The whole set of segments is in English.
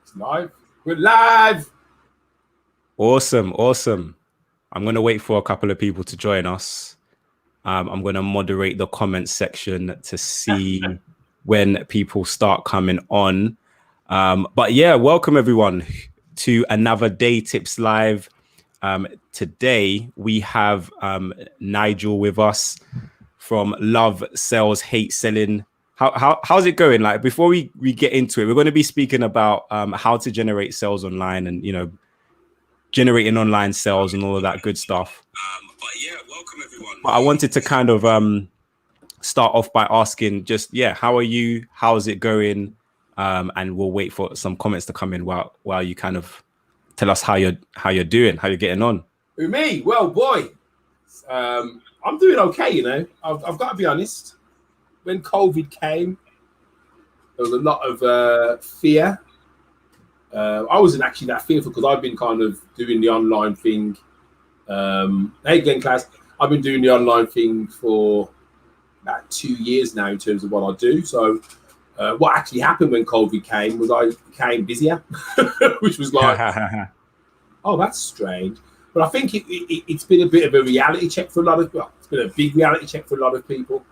It's live. We're live. Awesome. I'm going to wait for a couple of people to join us. I'm going to moderate the comments section to see when people start coming on. But yeah, welcome everyone to another Day Tips Live. Today we have Nigel with us from Love Sales, Hate Selling. How's it going? Like, before we get into it, we're going to be speaking about how to generate sales online and, generating online sales and all of that good stuff. But yeah, welcome everyone. But I wanted to kind of start off by asking just, how are you? How's it going? And we'll wait for some comments to come in while you kind of tell us how you're doing, how you're getting on. With me? Well, boy, I'm doing okay, I've got to be honest. When COVID came, there was a lot of fear. I wasn't actually that fearful because I've been kind of doing the online thing. Hey, Glenn Class, I've been doing the online thing for about 2 years now in terms of what I do. So what actually happened when COVID came was I became busier, which was like, oh, that's strange. But I think it's been a bit of a reality check for a lot of people. It's been a big reality check for a lot of people.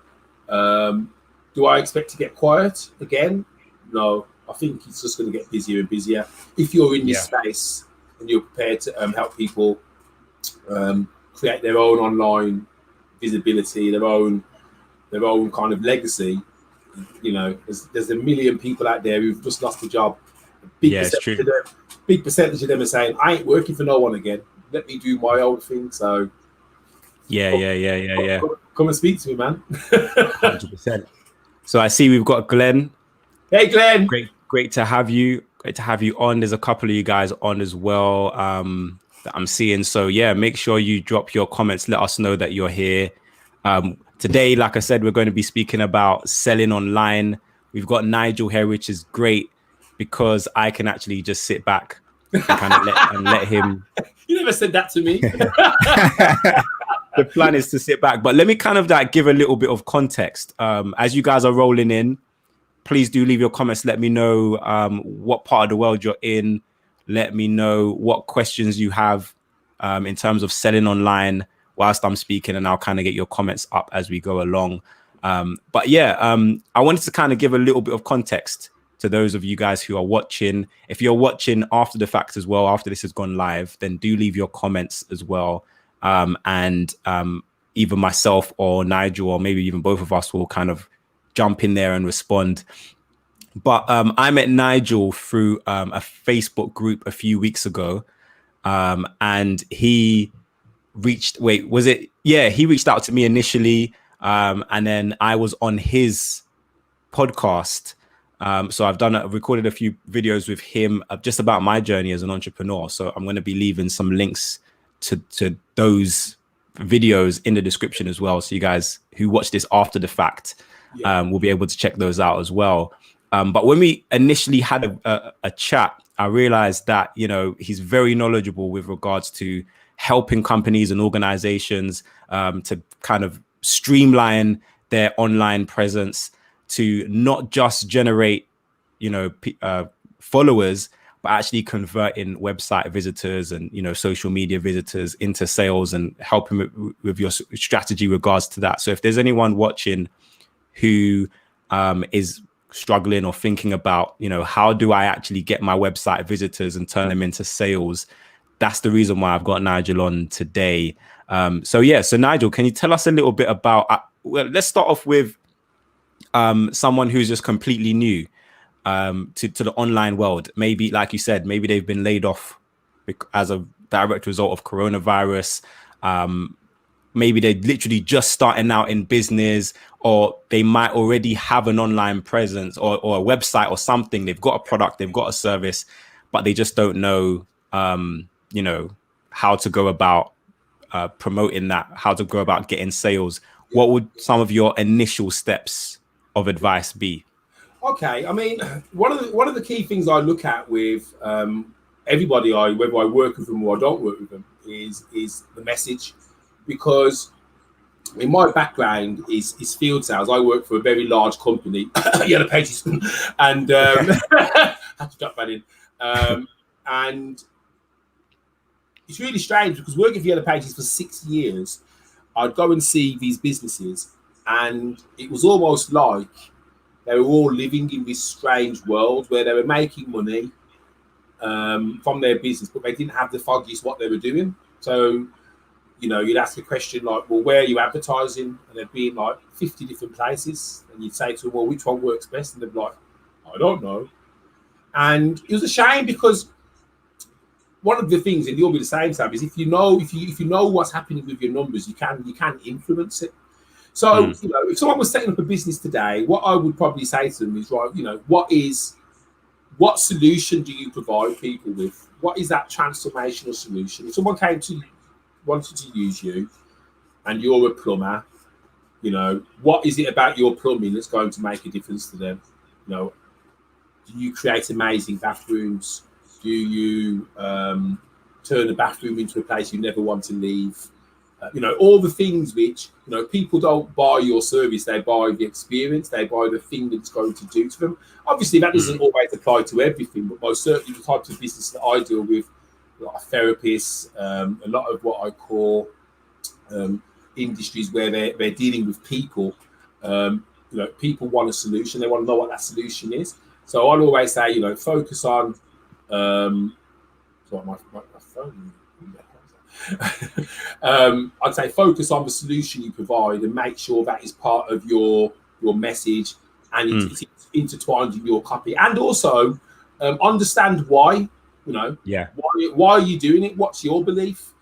Do I expect to get quiet again? No. I think it's just going to get busier and busier. If you're in this space and you're prepared to help people create their own online visibility, their own kind of legacy, there's a million people out there who've just lost a job. Big percentage of them are saying, I ain't working for no one again. Let me do my own thing. So come and speak to me, man. 100%. So I see we've got Glenn. Hey, Glenn. Great to have you. Great to have you on. There's a couple of you guys on as well that I'm seeing. So yeah, make sure you drop your comments. Let us know that you're here. Today, like I said, we're going to be speaking about selling online. We've got Nigel here, which is great because I can actually just sit back and kind of let him. You never said that to me. The plan is to sit back, but let me kind of give a little bit of context. As you guys are rolling in, please do leave your comments. Let me know what part of the world you're in. Let me know what questions you have in terms of selling online whilst I'm speaking, and I'll kind of get your comments up as we go along. But yeah, I wanted to kind of give a little bit of context to those of you guys who are watching. If you're watching after the fact as well, after this has gone live, then do leave your comments as well. And either myself or Nigel, or maybe even both of us, will kind of jump in there and respond. But I met Nigel through a Facebook group a few weeks ago, and he reached out to me initially, and then I was on his podcast. So I've recorded a few videos with him just about my journey as an entrepreneur. So I'm going to be leaving some links to those videos in the description as well, so you guys who watch this after the fact will be able to check those out as well. But when we initially had a chat, I realized that he's very knowledgeable with regards to helping companies and organizations to kind of streamline their online presence, to not just generate followers, but actually converting website visitors and social media visitors into sales, and helping with your strategy regards to that. So if there's anyone watching who is struggling or thinking about how do I actually get my website visitors and turn them into sales, that's the reason why I've got Nigel on today. So Nigel, can you tell us a little bit about let's start off with someone who's just completely new to the online world. Maybe, like you said, maybe they've been laid off as a direct result of coronavirus. Maybe they're literally just starting out in business, or they might already have an online presence or a website or something. They've got a product, they've got a service, but they just don't know, how to go about promoting that, how to go about getting sales. What would some of your initial steps of advice be? Okay, I mean, one of the key things I look at with everybody, whether I work with them or I don't work with them, is the message. Because in my background is field sales. I work for a very large company, Yellow Pages, and had to drop that in. And it's really strange because working for Yellow Pages for 6 years, I'd go and see these businesses, and it was almost like they were all living in this strange world where they were making money from their business, but they didn't have the foggiest what they were doing. So, you know, you'd ask a question like, well, where are you advertising? And they'd be in like 50 different places. And you'd say to them, well, which one works best? And they'd be like, I don't know. And it was a shame because one of the things, and you'll be the same, Sam, is if you know what's happening with your numbers, you can influence it. So, you know, if someone was setting up a business today, what I would probably say to them is, right, you know, what solution do you provide people with? What is that transformational solution? If someone wanted to use you and you're a plumber, you know, what is it about your plumbing that's going to make a difference to them? You know, do you create amazing bathrooms? Do you turn a bathroom into a place you never want to leave? You know, all the things which, you know, people don't buy your service, they buy the experience, they buy the thing that it's going to do to them. Obviously, that doesn't always apply to everything, but most certainly the types of business that I deal with, a lot of therapists, a lot of what I call industries where they're dealing with people. You know, people want a solution, they want to know what that solution is. So I'll always say, you know, focus on my phone. I'd say focus on the solution you provide and make sure that is part of your message and it's intertwined in your copy. And also understand why, you know, why are you doing it? What's your belief?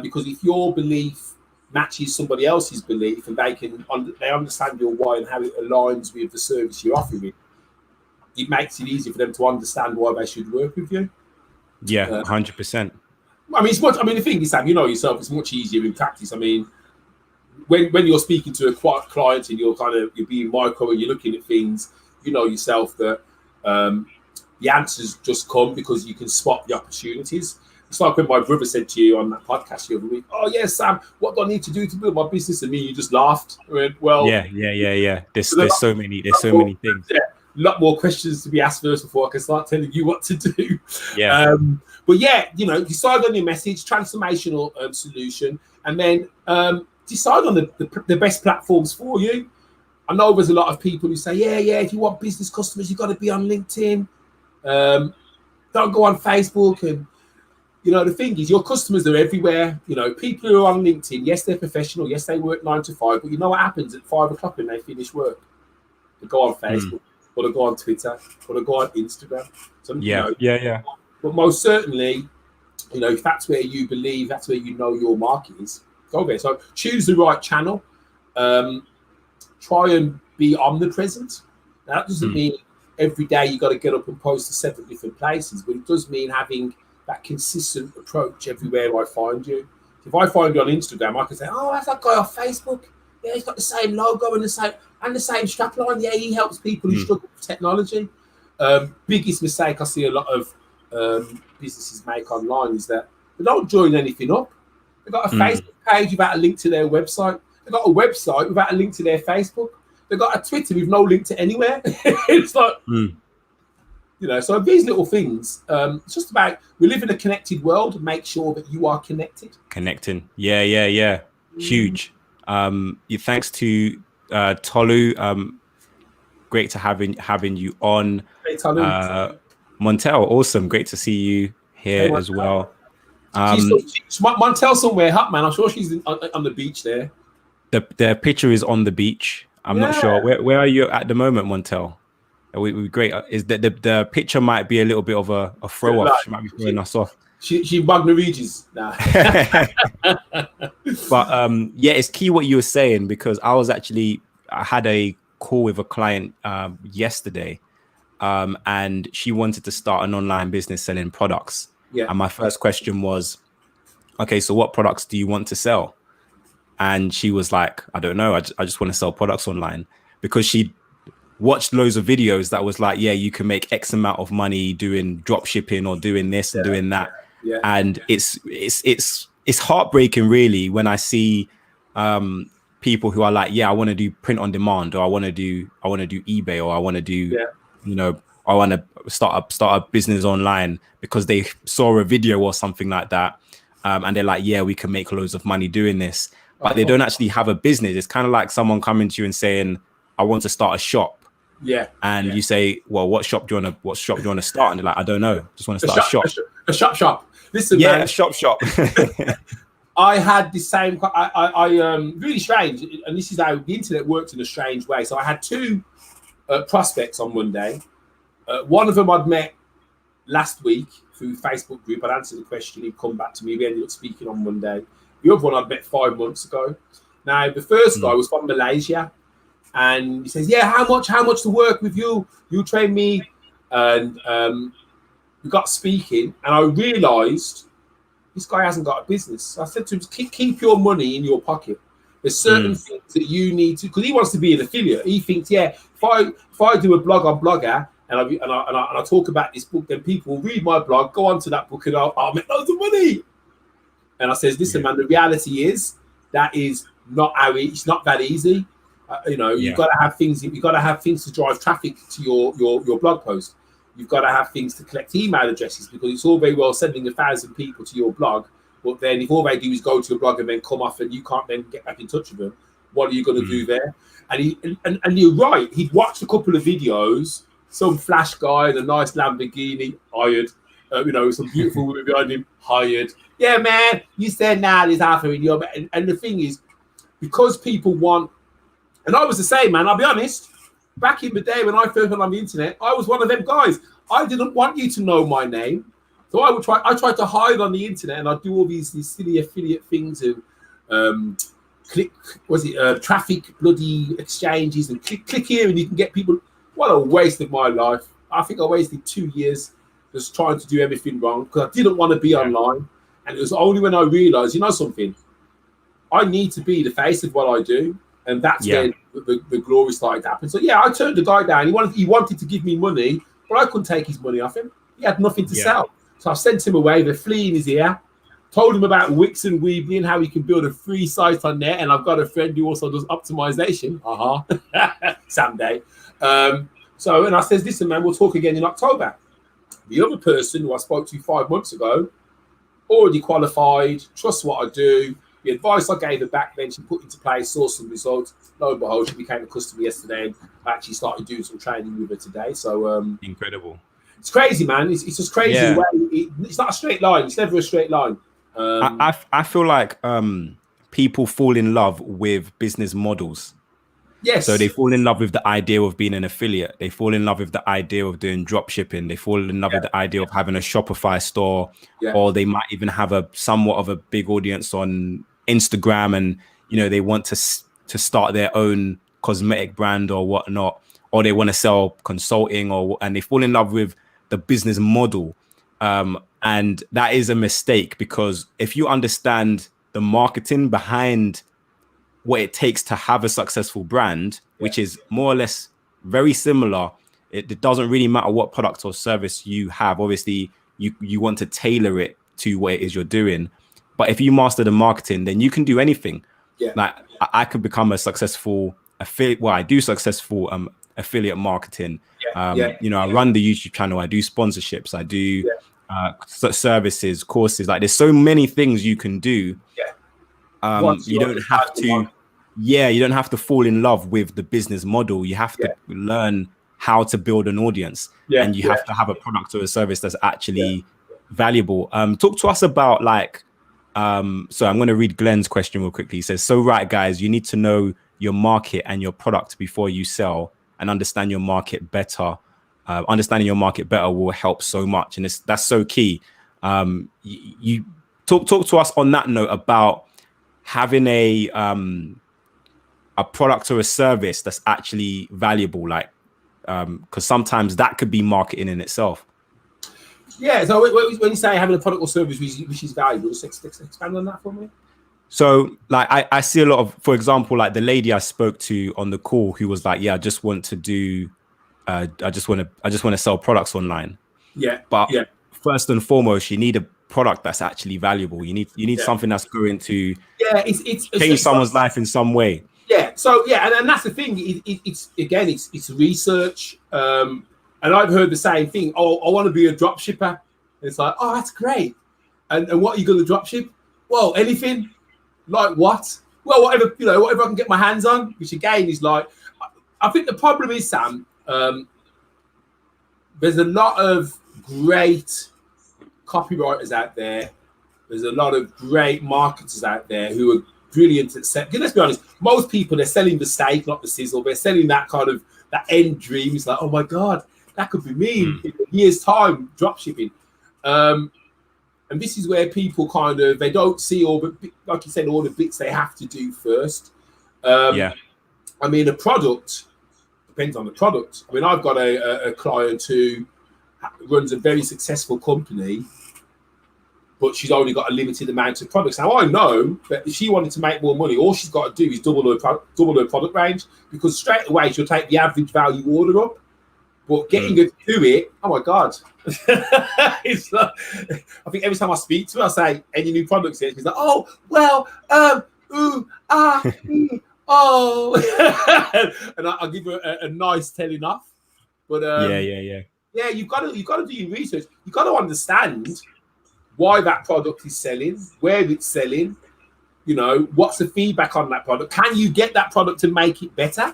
Because if your belief matches somebody else's belief and they understand your why and how it aligns with the service you're offering, it makes it easier for them to understand why they should work with you. Yeah, 100%. I mean, it's much. I mean, the thing is, Sam, you know yourself, it's much easier in practice. I mean, when you're speaking to a client and you're being micro and you're looking at things, you know yourself that the answers just come because you can spot the opportunities. It's like when my brother said to you on that podcast the other week, "Oh yes, Sam, what do I need to do to build my business?" And me, you just laughed. I went, well, yeah. There's so many things. Yeah, a lot more questions to be asked first before I can start telling you what to do. Yeah. But yeah, you know, decide on your message, transformational solution, and then decide on the best platforms for you. I know there's a lot of people who say, yeah, if you want business customers, you've got to be on LinkedIn. Don't go on Facebook. And, you know, the thing is, your customers are everywhere. You know, people who are on LinkedIn, yes, they're professional. Yes, they work 9 to 5. But you know what happens at 5 o'clock when they finish work? They go on Facebook, or they go on Twitter, or they go on Instagram. So, you know, but most certainly, you know, if that's where you believe, that's where you know your market is, go there. So choose the right channel. Try and be omnipresent. Now, that doesn't mean every day you got to get up and post to 7 different places, but it does mean having that consistent approach everywhere I find you. If I find you on Instagram, I can say, "Oh, that's that guy off Facebook. Yeah, he's got the same logo and the same strapline. Yeah, he helps people who struggle with technology." Biggest mistake I see a lot of businesses make online is that they don't join anything up. They've got a Facebook page without a link to their website. They've got a website without a link to their Facebook. They've got a Twitter with no link to anywhere. It's like, you know, so these little things, it's just about, we live in a connected world. Make sure that you are connected. Connecting. Yeah. Huge. Thanks to Tolu. Great to having you on. Hey, Tolu. Montel, awesome. Great to see you here as well. Montel somewhere, hot man. I'm sure she's on the beach there. The picture is on the beach. I'm not sure. Where are you at the moment, Montel? We great. Is that the picture might be a little bit of a throw off. She might be throwing us off. She Wagner Regis. Nah. But yeah, it's key what you were saying, because I had a call with a client yesterday. And she wanted to start an online business selling products. Yeah. And my first question was, okay, so what products do you want to sell? And she was like, I don't know. I just want to sell products online, because she watched loads of videos that was like, yeah, you can make X amount of money doing drop shipping or doing this and doing that. Yeah. And it's heartbreaking really when I see people who are like, yeah, I want to do print on demand, or I want to do eBay, or I want to do, you know, I want to start a business online because they saw a video or something like that. And they're like, yeah, we can make loads of money doing this, but they don't actually have a business. It's kind of like someone coming to you and saying, I want to start a shop. Yeah. And you say, well, what shop do you want to start? And they're like, I don't know. Just want to start a shop. Listen, yeah, man. A shop. I had the same, really strange. And this is how the internet works in a strange way. So I had two prospects on Monday. One of them I'd met last week through Facebook group. I'd answered the question. He'd come back to me. We ended up speaking on Monday. The other one I'd met 5 months ago. Now, the first guy was from Malaysia. And he says, yeah, how much to work with you? You train me. And we got speaking. And I realized this guy hasn't got a business. So I said to him, keep your money in your pocket. There's certain things that you need to, because he wants to be an affiliate. He thinks, yeah, if I do a blog on Blogger and I talk about this book, then people will read my blog, go onto that book, and I'll make loads of money. And I says, listen, man, the reality is that is not how it's not that easy. You've got to have things. You've got to have things to drive traffic to your blog post. You've got to have things to collect email addresses, because it's all very well sending 1,000 people to your blog, but then if all they do is go to your blog and then come off and you can't then get back in touch with them, what are you going to do there? And you're right. He'd watched a couple of videos, some flash guy in a nice Lamborghini, hired. Some beautiful women behind him, hired. Yeah, man, you said now there's half in your. And the thing is, because people want, and I was the same, man. I'll be honest. Back in the day when I first went on the internet, I was one of them guys. I didn't want you to know my name, so I tried to hide on the internet, and I'd do all these silly affiliate things and traffic bloody exchanges and click here and you can get people. What a waste of my life. I think I wasted 2 years just trying to do everything wrong because I didn't want to be online. And it was only when I realized, you know something, I need to be the face of what I do. And that's when the glory started to happen. So yeah, I turned the guy down. He wanted to give me money, but I couldn't take his money off him. He had nothing to sell. So I sent him away with a flea in his ear, told him about Wix and Weebly and how he can build a free site on there. And I've got a friend who also does optimization. Someday. And I says, listen, man, we'll talk again in October. The other person who I spoke to 5 months ago, already qualified, trusts what I do. The advice I gave her back then, she put into place, saw some results. Lo and behold, she became a customer yesterday, and I actually started doing some training with her today. So incredible. It's crazy, man. It's just crazy. Yeah. The way it's not a straight line. It's never a straight line. I feel like people fall in love with business models. Yes. So they fall in love with the idea of being an affiliate. They fall in love with the idea of doing drop shipping. They fall in love with the idea of having a Shopify store, or they might even have a somewhat of a big audience on Instagram, and they want to start their own cosmetic brand or whatnot, or they want to sell consulting, and they fall in love with the business model. And that is a mistake, because if you understand the marketing behind what it takes to have a successful brand, which is more or less very similar. It doesn't really matter what product or service you have. Obviously, you want to tailor it to what it is you're doing. But if you master the marketing, then you can do anything. Yeah. Like I could become a successful affiliate. Well, I do successful affiliate marketing. I run the YouTube channel. I do sponsorships. I do services, courses. Like there's so many things you can do. You don't have to. You don't have to fall in love with the business model. You have to learn how to build an audience, and you have to have a product or a service that's actually valuable. Talk to us about so I'm going to read Glenn's question real quickly. He says, so right, guys, you need to know your market and your product before you sell and understand your market better. Understanding your market better will help so much. And that's so key. You talk to us on that note about having a product or a service that's actually valuable, because sometimes that could be marketing in itself. Yeah. So when you say having a product or service which is valuable, just expand on that for me. So I see a lot of, for example, like the lady I spoke to on the call who was like, I just want to do, I just want to sell products online. But first and foremost, you need a product that's actually valuable. You need something that's going to change someone's life in some way. And that's the thing. It's research. And I've heard the same thing. Oh, I want to be a drop shipper. It's like, oh, that's great. And what are you going to drop ship? Well, anything. Like what? Well, whatever, whatever I can get my hands on, which again is like, I think the problem is, Sam, there's a lot of great copywriters out there. There's a lot of great marketers out there who are brilliant at selling. Let's be honest, most people, they're selling the steak, not the sizzle. They're selling that kind of, that end dream. It's like, oh my God, that could be me in a year's time, drop shipping. And this is where people kind of, they don't see all the, like you said, all the bits they have to do first. I mean, a product depends on the product. I mean, I've got a client who runs a very successful company, but she's only got a limited amount of products. Now, I know that if she wanted to make more money, all she's got to do is double her product range, because straight away she'll take the average value order up. But getting her to do it, oh my God. It's like, I think every time I speak to her, I say, any new products here? She's like, oh, well, oh. And I'll give her a nice telling off. But yeah, you've got to do your research. You've got to understand why that product is selling, where it's selling, what's the feedback on that product. Can you get that product to make it better?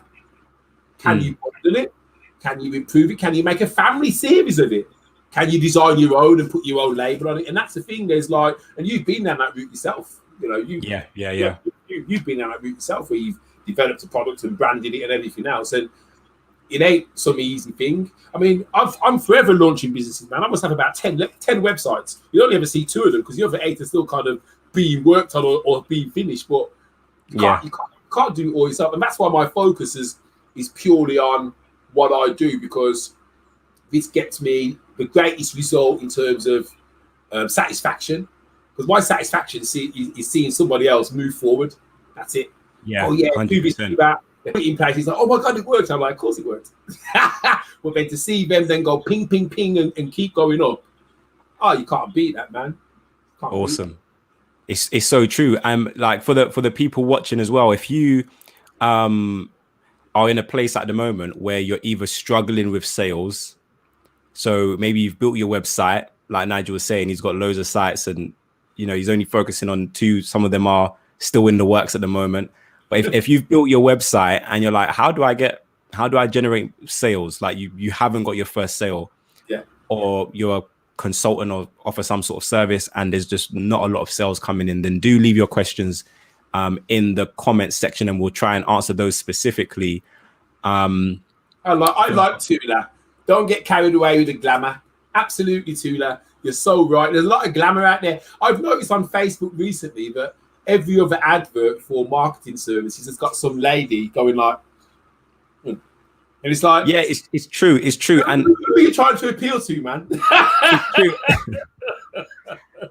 Can you bundle it? Can you improve it? Can you make a family series of it? Can you design your own and put your own label on it? And that's the thing. There's like, and you've been down that route yourself. You've been down that route yourself, where you've developed a product and branded it and everything else. And it ain't some easy thing. I mean, I'm forever launching businesses, man. I must have about 10 websites. You only ever see 2 of them because the other 8 are still kind of being worked on or being finished. But you can't do it all yourself. And that's why my focus is purely on what I do, because this gets me the greatest result in terms of satisfaction. Because my satisfaction is seeing somebody else move forward. That's it. Yeah. Oh yeah, 100%. do this, do that. They put it in place. It's like, oh my God, it worked. I'm like, of course it worked. But then to see them then go ping, ping, ping and keep going up. Oh, you can't beat that, man. Awesome. It's so true. Like for the people watching as well, if you are in a place at the moment where you're either struggling with sales, so maybe you've built your website, like Nigel was saying, he's got loads of sites and he's only focusing on 2. Some of them are still in the works at the moment. But if you've built your website and you're like, how do I generate sales? Like you haven't got your first sale, or you're a consultant or offer some sort of service and there's just not a lot of sales coming in, then do leave your questions in the comments section and we'll try and answer those specifically. I like Tula. Don't get carried away with the glamour. Absolutely, Tula. You're so right. There's a lot of glamour out there. I've noticed on Facebook recently that every other advert for marketing services has got some lady going like, and it's like, yeah, it's true. It's true. And who are you trying to appeal to, man? It's true.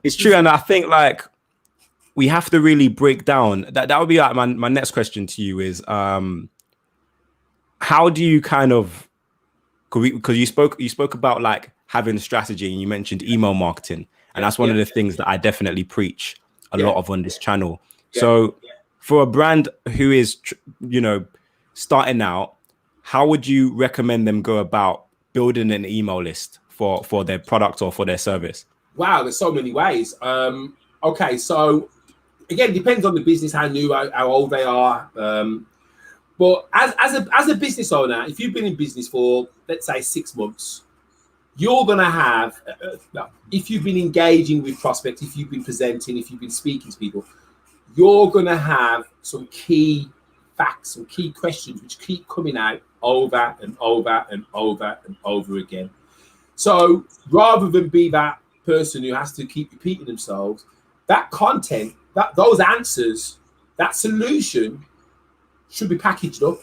It's true. And I think like we have to really break down that would be like my next question to you is how do you kind of, because you spoke about like having a strategy and you mentioned email marketing, and that's one of the things that I definitely preach a lot of on this channel. So for a brand who is starting out, how would you recommend them go about building an email list for their product or for their service? Wow, there's so many ways. Okay, so again, depends on the business, how new, how old they are. But as a business owner, if you've been in business for, let's say, 6 months, you're going to have, if you've been engaging with prospects, if you've been presenting, if you've been speaking to people, you're going to have some key facts, some key questions, which keep coming out over and over and over and over again. So rather than be that person who has to keep repeating themselves, that content, those answers, that solution should be packaged up.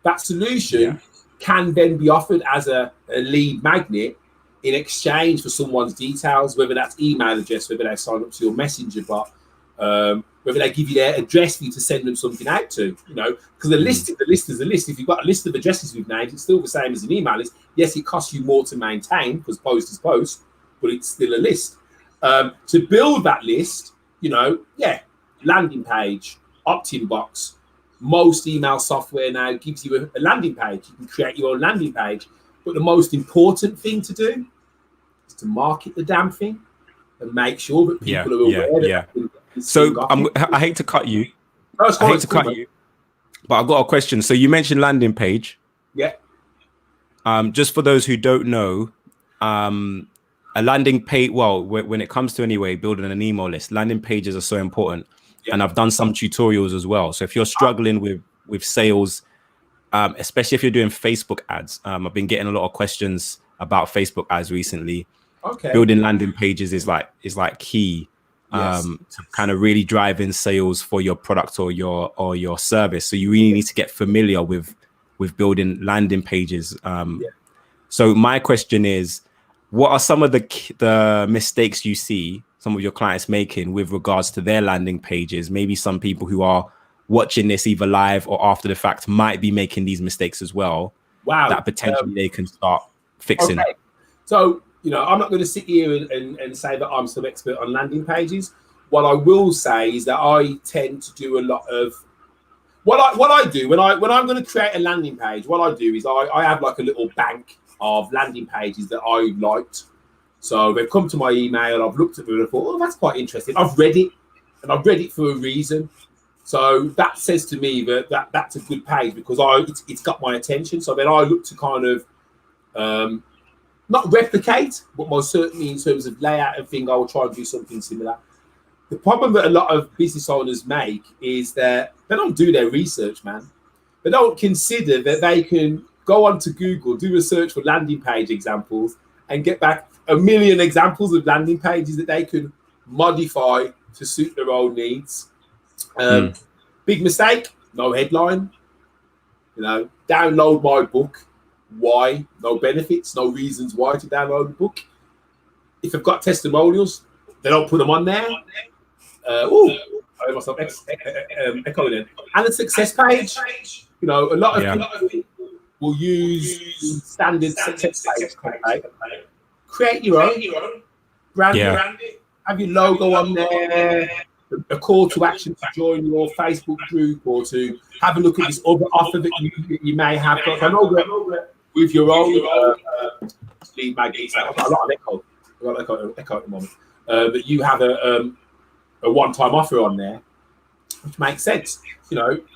That solution can then be offered as a lead magnet in exchange for someone's details, whether that's email address, whether they sign up to your messenger bot, whether they give you their address for you to send them something out to, because the list is a list. If you've got a list of addresses with names, it's still the same as an email list. Yes, it costs you more to maintain because post is post, but it's still a list. To build that list, landing page, opt-in box. Most email software now gives you a landing page. You can create your own landing page. But the most important thing to do is to market the damn thing and make sure that people are aware that. So I hate to cut you. No, I hate to cut you, but I've got a question. So you mentioned landing page. Yeah. Just for those who don't know, a landing page, well, when it comes to anyway, building an email list, landing pages are so important. Yeah. And I've done some tutorials as well. So if you're struggling with sales, especially if you're doing Facebook ads, I've been getting a lot of questions about Facebook ads recently. Okay. Building landing pages is like key to kind of really drive in sales for your product or your service. So you really need to get familiar with building landing pages. So my question is, what are some of the mistakes you see some of your clients making with regards to their landing pages? Maybe some people who are watching this either live or after the fact might be making these mistakes as well. Wow. That potentially they can start fixing. Okay. So, I'm not going to sit here and say that I'm some expert on landing pages. What I will say is that I tend to do a lot of what I do when I'm going to create a landing page. What I do is I have like a little bank of landing pages that I liked. So they've come to my email, I've looked at them and I thought, oh, that's quite interesting. I've read it, and I've read it for a reason. So that says to me that that's a good page because it's got my attention. So then I look to kind of not replicate, but most certainly in terms of layout and thing, I will try and do something similar. The problem that a lot of business owners make is that they don't do their research, man. They don't consider that they can go onto Google, do a search for landing page examples, and get back 1 million examples of landing pages that they could modify to suit their own needs. Big mistake, no headline. Download my book. Why? No benefits, no reasons why to download the book. If I've got testimonials, they don't put them on there. I heard myself echoing in. And a success page. A lot of people will use standard success page. Okay? Create your own, brand it, have your logo on there, a call to action to join your Facebook group or to have a look at this other offer that you may have. I know that with your own lead magnets, I've got a lot of echo. I've got echo at the moment. But you have a one-time offer on there, which makes sense.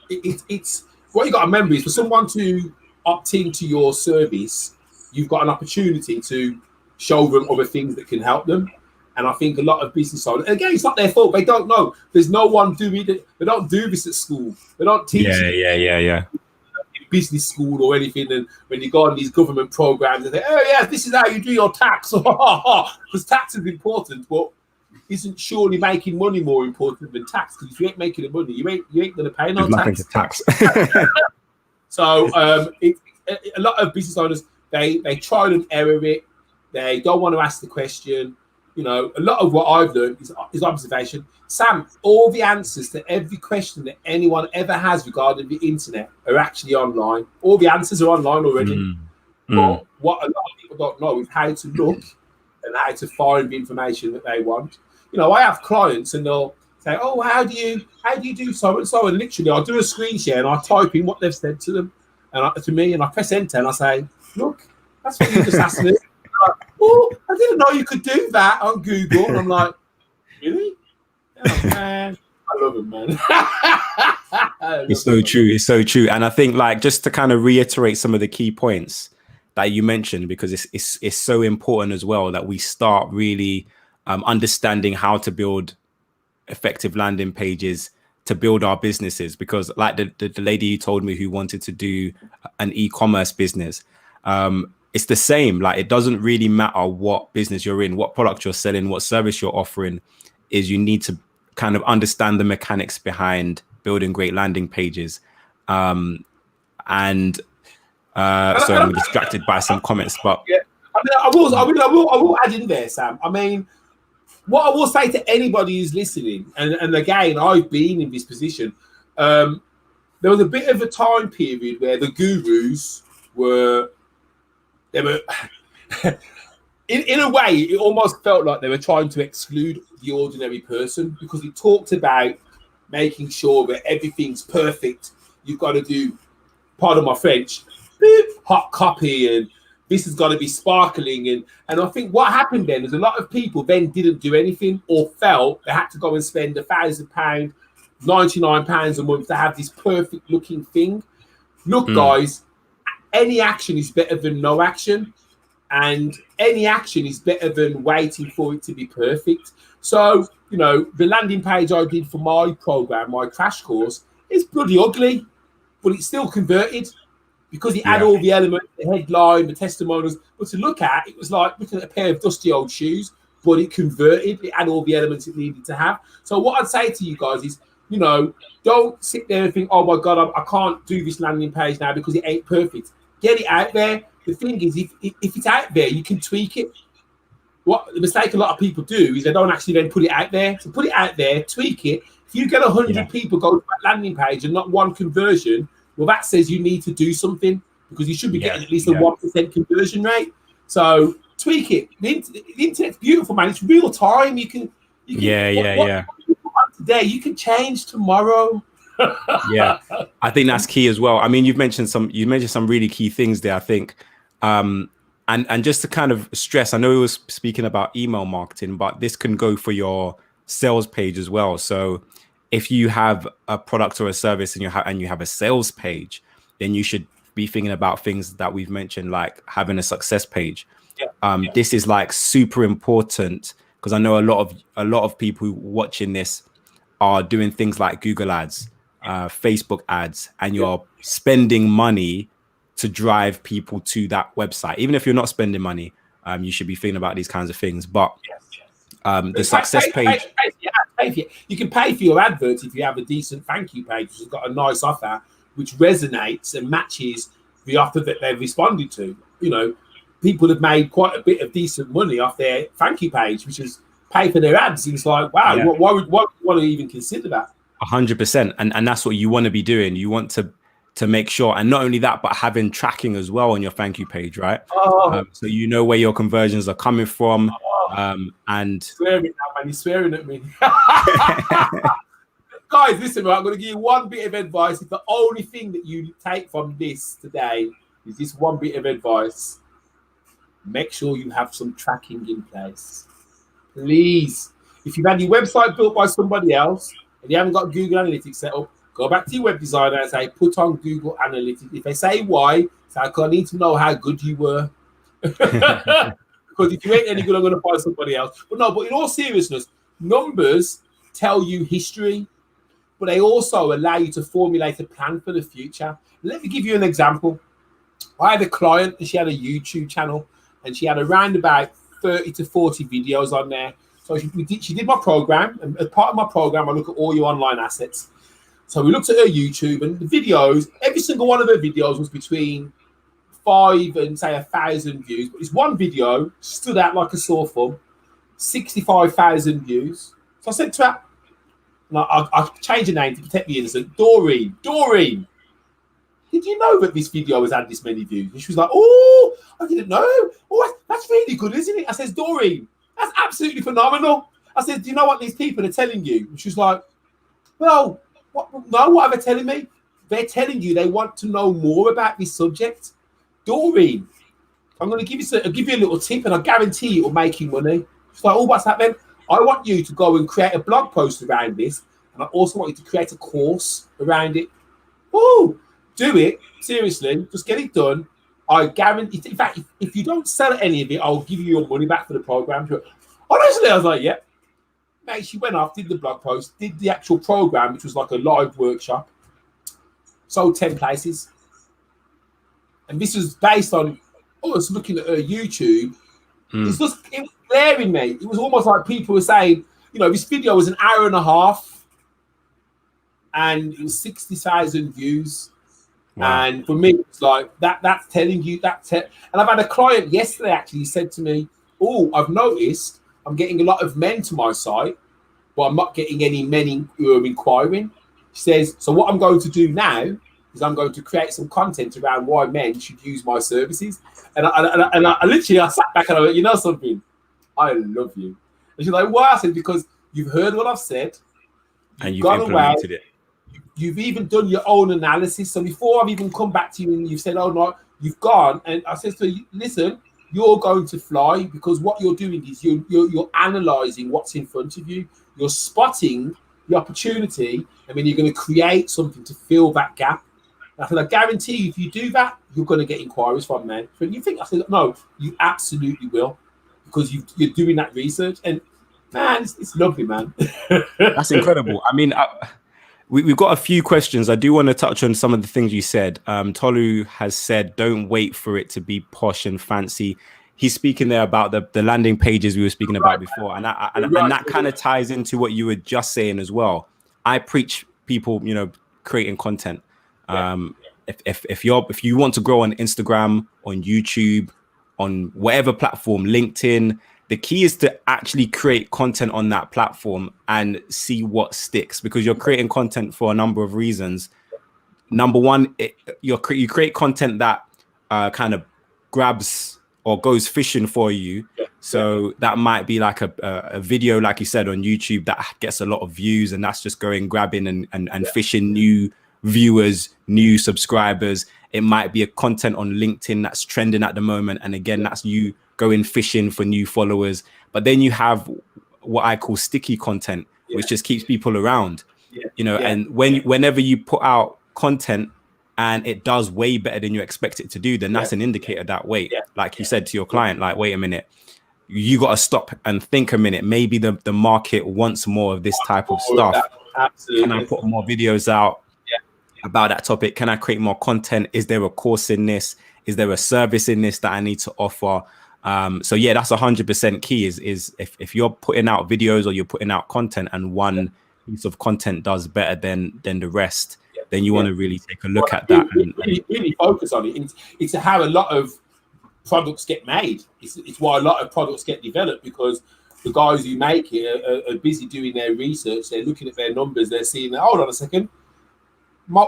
It's what you got to remember is for someone to opt into your service, you've got an opportunity to show them other things that can help them. And I think a lot of business owners, again, it's not their fault. They don't know. There's no one doing it. They don't do this at school. They don't teach in business school or anything. And when you go on these government programs, they say, oh, yeah, this is how you do your tax. Because tax is important, but isn't surely making money more important than tax? Because if you ain't making the money, you ain't going to pay no tax. To tax. So a lot of business owners, they try and error it. They don't want to ask the question. A lot of what I've learned is observation. Sam, all the answers to every question that anyone ever has regarding the internet are actually online. All the answers are online already. But what a lot of people don't know is how to look and how to find the information that they want. I have clients and they'll say, oh, how do you do so and so? And literally I'll do a screen share and I type in what they've said to them and to me, and I press enter and I say, look, that's what you just asked me. Like, oh, I didn't know you could do that on Google. And I'm like, really? Oh, man, I love it, man. It's so true. It's so true. And I think, like, just to kind of reiterate some of the key points that you mentioned, because it's so important as well that we start really understanding how to build effective landing pages to build our businesses. Because like the lady you told me who wanted to do an e-commerce business, it's the same. Like, it doesn't really matter what business you're in, what product you're selling, what service you're offering, is you need to kind of understand the mechanics behind building great landing pages. Sorry, I'm distracted by some comments, but yeah, I will add in there, Sam. I mean, what I will say to anybody who's listening, and again, I've been in this position. There was a bit of a time period where the gurus were. They were, in a way, it almost felt like they were trying to exclude the ordinary person because it talked about making sure that everything's perfect. You've got to do, pardon my French, hot copy and this has got to be sparkling. And I think what happened then is a lot of people then didn't do anything or felt they had to go and spend £1,000, £99 a month to have this perfect looking thing. Look, guys, any action is better than no action. And any action is better than waiting for it to be perfect. So, you know, the landing page I did for my program, my crash course, is bloody ugly, but it's still converted because it had all the elements, the headline, the testimonials. But to look at, it was like looking at a pair of dusty old shoes, but it converted. It had all the elements it needed to have. So what I'd say to you guys is, you know, don't sit there and think, oh my God, I can't do this landing page now because it ain't perfect. Get it out there. The thing is, if it's out there, you can tweak it. What the mistake a lot of people do is they don't actually then put it out there. So put it out there, tweak it. If you get 100 people go to that landing page and not one conversion, well, that says you need to do something because you should be getting at least a 1% conversion rate. So tweak it. The internet's beautiful, man. It's real time. You can today, you can change tomorrow. Yeah, I think that's key as well. I mean, you mentioned some really key things there, I think. And just to kind of stress, I know we was speaking about email marketing, but this can go for your sales page as well. So if you have a product or a service and you have a sales page, then you should be thinking about things that we've mentioned, like having a success page. This is like super important because I know a lot of people watching this are doing things like Google ads, Facebook ads, and you're spending money to drive people to that website. Even if you're not spending money, you should be thinking about these kinds of things. But the success page, you can pay for your adverts if you have a decent thank you page which has got a nice offer which resonates and matches the offer that they've responded to. You know, people have made quite a bit of decent money off their thank you page, which is pay for their ads. And it's like, wow, why would you want to even consider that? 100%, and that's what you want to be doing. You want to make sure, and not only that, but having tracking as well on your thank you page, right? So you know where your conversions are coming from. And swearing now, man, he's swearing at me. Guys, listen, I'm going to give you one bit of advice. If the only thing that you take from this today is this one bit of advice, make sure you have some tracking in place. Please, if you've had your website built by somebody else and you haven't got Google Analytics set up, go back to your web designer and say, put on Google Analytics. If they say why, say, I need to know how good you were. Because if you ain't any good, I'm going to find somebody else. But in all seriousness, numbers tell you history, but they also allow you to formulate a plan for the future. Let me give you an example. I had a client and she had a YouTube channel and she had around about 30 to 40 videos on there. So she did my program, and as part of my program, I look at all your online assets. So we looked at her YouTube and the videos, every single one of her videos was between 5 and say 1,000 views. But this one video stood out like a sore thumb, 65,000 views. So I said to her, and I changed her name to protect the innocent, Doreen, did you know that this video has had this many views? And she was like, oh, I didn't know. Oh, that's really good, isn't it? I says, Doreen, that's absolutely phenomenal. I said, do you know what these people are telling you? And she's like, well, what are they telling me? They're telling you they want to know more about this subject. Doreen, I'm going to I'll give you a little tip and I guarantee it will make you money. She's like, oh, what's happening? I want you to go and create a blog post around this. And I also want you to create a course around it. Oh, do it. Seriously, just get it done. I guarantee. In fact, if you don't sell any of it, I'll give you your money back for the program. Honestly, I was like, yeah. Mate, she went off, did the blog post, did the actual program, which was like a live workshop. Sold 10 places. And this was based on, I was looking at her YouTube. It was glaring me. It was almost like people were saying, you know, this video was an hour and a half and it was 60,000 views. Wow. And for me, it's like that's telling you and I've had a client yesterday actually said to me, oh, I've noticed I'm getting a lot of men to my site, but I'm not getting any men who are inquiring. She says, so what I'm going to do now is I'm going to create some content around why men should use my services. And I literally sat back and I went, you know something? I love you. And she's like, why? I said, because you've heard what I've said. And you've implemented it. You've even done your own analysis. So before I've even come back to you and you've said, oh, no, you've gone, and I said to you, listen, you're going to fly, because what you're doing is you're analysing what's in front of you. You're spotting the opportunity, and then you're going to create something to fill that gap. I said, I guarantee you, if you do that, you're going to get inquiries from men. So you think? I said, no, you absolutely will, because you're doing that research. And man, it's lovely, man. That's incredible. I mean, we've got a few questions. I do want to touch on some of the things you said. Tolu has said, don't wait for it to be posh and fancy. He's speaking there about the landing pages we were speaking about before. And that kind of ties into what you were just saying as well. I preach people, you know, creating content. If you want to grow on Instagram, on YouTube, on whatever platform, LinkedIn, the key is to actually create content on that platform and see what sticks, because you're creating content for a number of reasons. Number one, you create content that kind of grabs or goes fishing for you. So that might be like a video, like you said, on YouTube that gets a lot of views, and that's just grabbing and fishing new viewers, new subscribers. It might be a content on LinkedIn that's trending at the moment, and again, that's you going fishing for new followers. But then you have what I call sticky content, which just keeps people around. You know, and whenever you put out content and it does way better than you expect it to do, then that's an indicator that, wait, like you said to your client, like, wait a minute, you got to stop and think a minute. Maybe the market wants more of this type of stuff. Absolutely. Can I put more videos out about that topic? Can I create more content? Is there a course in this? Is there a service in this that I need to offer? So yeah, that's 100% key is if you're putting out videos or you're putting out content and one piece of content does better than the rest, then you want to really take a look at that. Really focus on it. It's how a lot of products get made. It's why a lot of products get developed, because the guys who make it are busy doing their research. They're looking at their numbers. They're seeing that, hold on a second,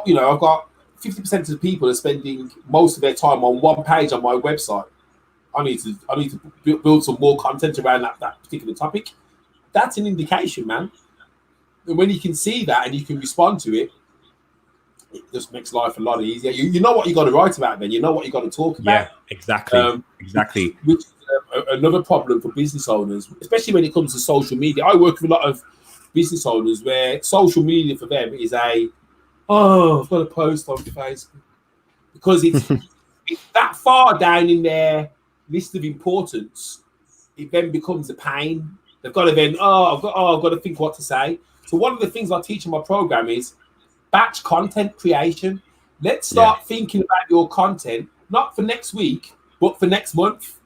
you know, I've got 50% of the people are spending most of their time on one page on my website. I need to build some more content around that particular topic. That's an indication, man. And when you can see that and you can respond to it, it just makes life a lot easier. You know what you got to write about, then you know what you got to talk about. Yeah, exactly. Which is another problem for business owners, especially when it comes to social media. I work with a lot of business owners where social media for them is I've got to post on Facebook, because it's that far down in their list of importance. It then becomes a pain. They've got to then I've got to think what to say. So one of the things I teach in my program is batch content creation. Let's start thinking about your content, not for next week, but for next month.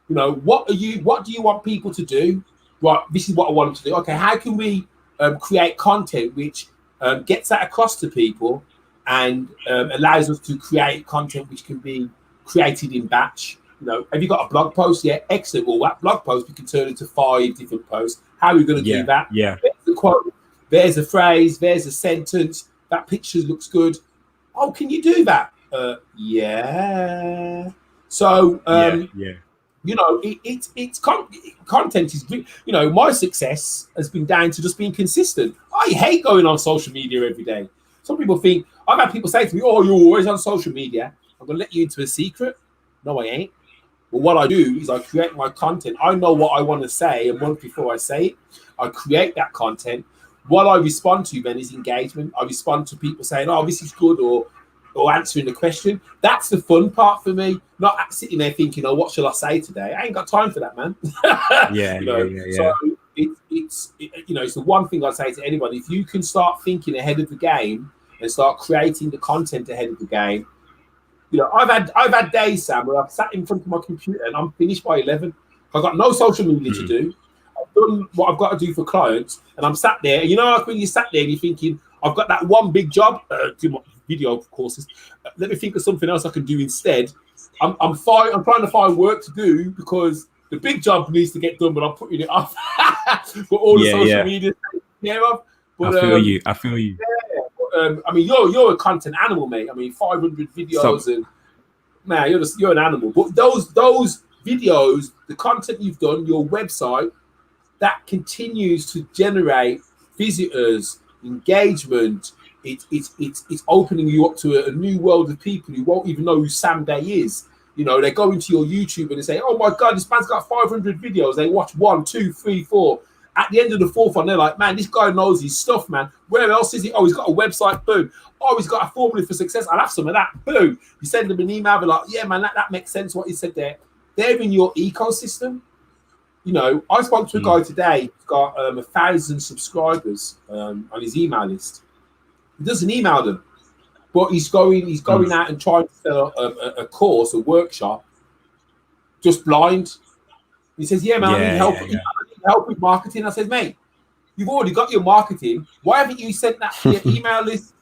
You know, what do you want people to do? Right, this is what I want them to do. Okay, how can we create content which gets that across to people and allows us to create content which can be created in batch? You know, have you got a blog post? Yeah, excellent. Well, that blog post we can turn into 5 different posts. How are we going to do that? Yeah. There's a quote, there's a phrase, there's a sentence. That picture looks good. Oh, can you do that? Yeah. So, you know, content is, you know, my success has been down to just being consistent. I hate going on social media every day. Some people think, I've had people say to me, oh, you're always on social media. I'm going to let you into a secret. No, I ain't. But what I do is I create my content. I know what I want to say a month before I say it. I create that content. What I respond to then is engagement. I respond to people saying, oh, this is good, or answering the question. That's the fun part for me. Not sitting there thinking, oh, what shall I say today? I ain't got time for that, man. So it's you know, it's the one thing I say to anybody. If you can start thinking ahead of the game and start creating the content ahead of the game, you know, I've had days, Sam, where I've sat in front of my computer and I'm finished by 11. I've got no social media to do. I've done what I've got to do for clients, and I'm sat there. You know, like when you sat there and you're thinking, I've got that one big job, do my video courses. Let me think of something else I can do instead. I'm trying to find work to do because the big job needs to get done, but I'm putting it off for all the social media to take care of. But, I feel you. Yeah, I mean, you're a content animal, mate. I mean, 500 videos, and man, you're an animal. But those videos, the content you've done, your website, that continues to generate visitors, engagement. It's opening you up to a new world of people who won't even know who Sam Day is. You know, they go into your YouTube and they say, oh my God, this man's got 500 videos. They watch 1, 2, 3, 4. At the end of the 4th one, they're like, man, this guy knows his stuff, man. Where else is he? Oh, he's got a website, boom. Oh, he's got a formula for success. I'll have some of that, boom. You send them an email, they're like, yeah, man, that makes sense what you said there. They're in your ecosystem. You know, I spoke to a guy today who's got 1,000 subscribers on his email list. He doesn't email them, but he's going out and trying to sell a course, a workshop, just blind. He says, yeah, man, I need help. I need help with marketing. I said, mate, you've already got your marketing. Why haven't you sent that to your email list?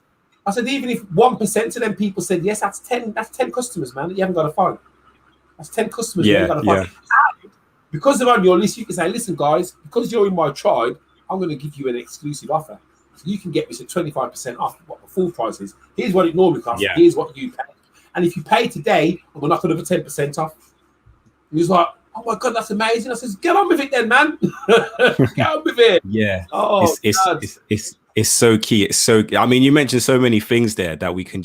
I said, even if 1% of them people said yes, that's 10 customers, man, that you haven't got to find. That's 10 customers you haven't got to find. And because they're on your list, you can say, listen, guys, because you're in my tribe, I'm going to give you an exclusive offer. So you can get this at 25% off what the full price is. Here's what it normally costs. Yeah. Here's what you pay. And if you pay today, I'm going to knock another 10% off. He was like, oh my God, that's amazing. I said, get on with it then, man. Get on with it. Yeah. Oh, it's so key. It's so, I mean, you mentioned so many things there that we can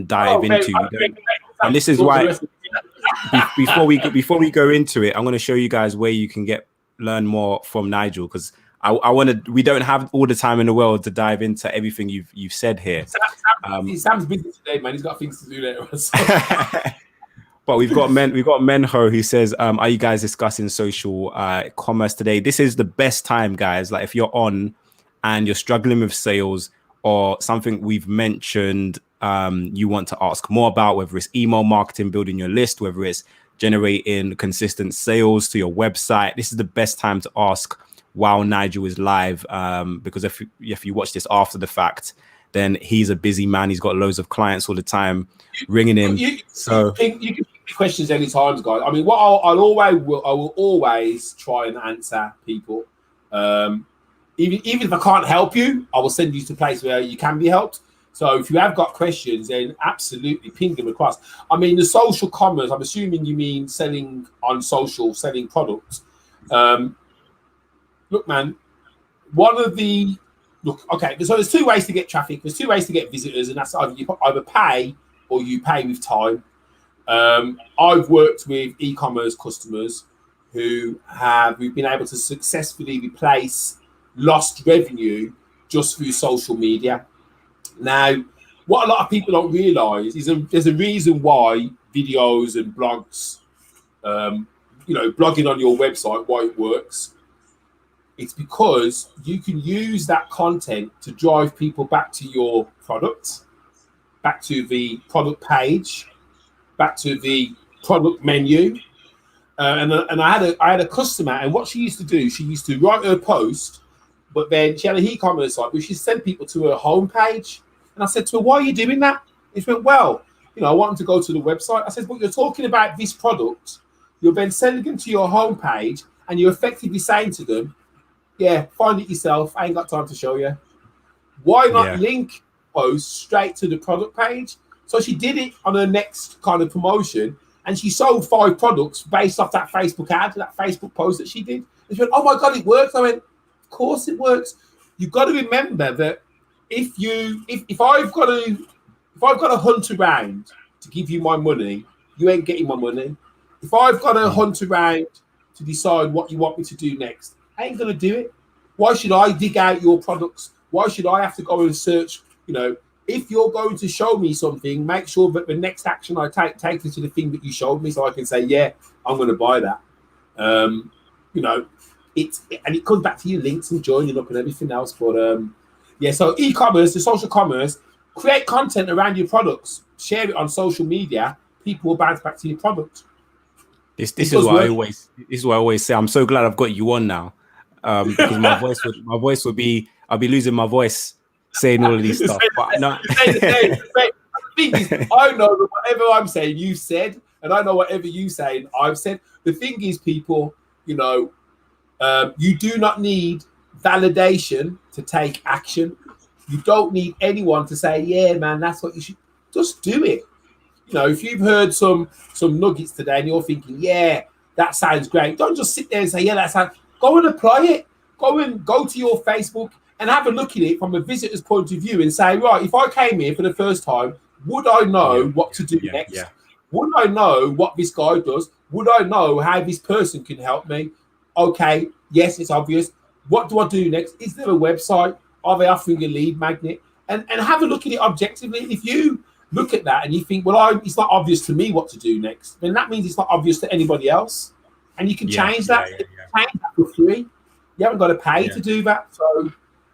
dive into. And this is why before we go into it, I'm going to show you guys where you can learn more from Nigel, because we don't have all the time in the world to dive into everything you've said here. Sam's busy today, man. He's got things to do later. But we've got Menho who says, are you guys discussing social commerce today? This is the best time, guys. Like if you're on and you're struggling with sales or something we've mentioned, you want to ask more about, whether it's email marketing, building your list, whether it's generating consistent sales to your website, this is the best time to ask while Nigel is live. Because if you watch this after the fact, then he's a busy man. He's got loads of clients all the time ringing him. You can pick questions any time, guys. I mean, what I will always try and answer people. Even if I can't help you, I will send you to a place where you can be helped. So if you have got questions, then absolutely ping them across. I mean, the social commerce, I'm assuming you mean selling on social, selling products. Look, man, okay, so there's 2 ways to get traffic. There's 2 ways to get visitors, and that's either pay or you pay with time. I've worked with e-commerce customers we've been able to successfully replace lost revenue just through social media. Now, what a lot of people don't realize is there's a reason why videos and blogs, blogging on your website, why it works. It's because you can use that content to drive people back to your product, back to the product page, back to the product menu. And I had a customer, and what she used to do, she used to write her post, but then she had a e-commerce site where she sent people to her homepage. And I said to her, why are you doing that? And she went, well, I want them to go to the website. I said, but you're talking about this product. You're then sending them to your homepage, and you're effectively saying to them, yeah, find it yourself. I ain't got time to show you. Why not link post straight to the product page? So she did it on her next kind of promotion, and she sold 5 products based off that Facebook ad, that Facebook post that she did. And she went, oh my God, it works. I went, of course it works. You've got to remember that if I've got to hunt around to give you my money, you ain't getting my money. If I've got to hunt around to decide what you want me to do next, I ain't going to do it. Why should I dig out your products? Why should I have to go and search? If you're going to show me something, make sure that the next action I take me to the thing that you showed me, so I can say, yeah, I'm going to buy that. It comes back to your links and joining up and everything else. But so e-commerce, the social commerce, create content around your products, share it on social media. People will bounce back to your product. This is what I always say. I'm so glad I've got you on now, because my voice would be, I'll be losing my voice saying all of these stuff. But no. The thing is, I know that whatever I'm saying, you said, and I know whatever you say, I've said. The thing is, people, you do not need validation to take action. You don't need anyone to say, yeah, man, that's what you should. Just do it. If you've heard some nuggets today and you're thinking, yeah, that sounds great, don't just sit there and say, yeah, that sounds. Go and apply it. Go to your Facebook and have a look at it from a visitor's point of view and say, right, if I came here for the first time, would I know what to do next? Would I know what this guy does? Would I know how this person can help me? Okay, yes, it's obvious. What do I do next? Is there a website? Are they offering a lead magnet? And have a look at it objectively. If you look at that and you think, well, it's not obvious to me what to do next, then that means it's not obvious to anybody else. And you can change that. Change that for free. You haven't got to pay to do that. So,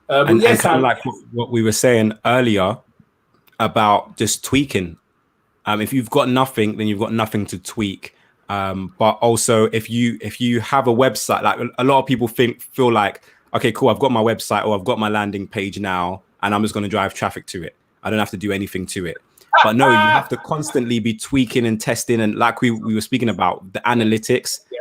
and kind of like what we were saying earlier about just tweaking. If you've got nothing, then you've got nothing to tweak. But also, if you have a website, like a lot of people feel like, okay, cool, I've got my website or I've got my landing page now, and I'm just going to drive traffic to it. I don't have to do anything to it. But no, you have to constantly be tweaking and testing. And like we were speaking about the analytics. Yeah.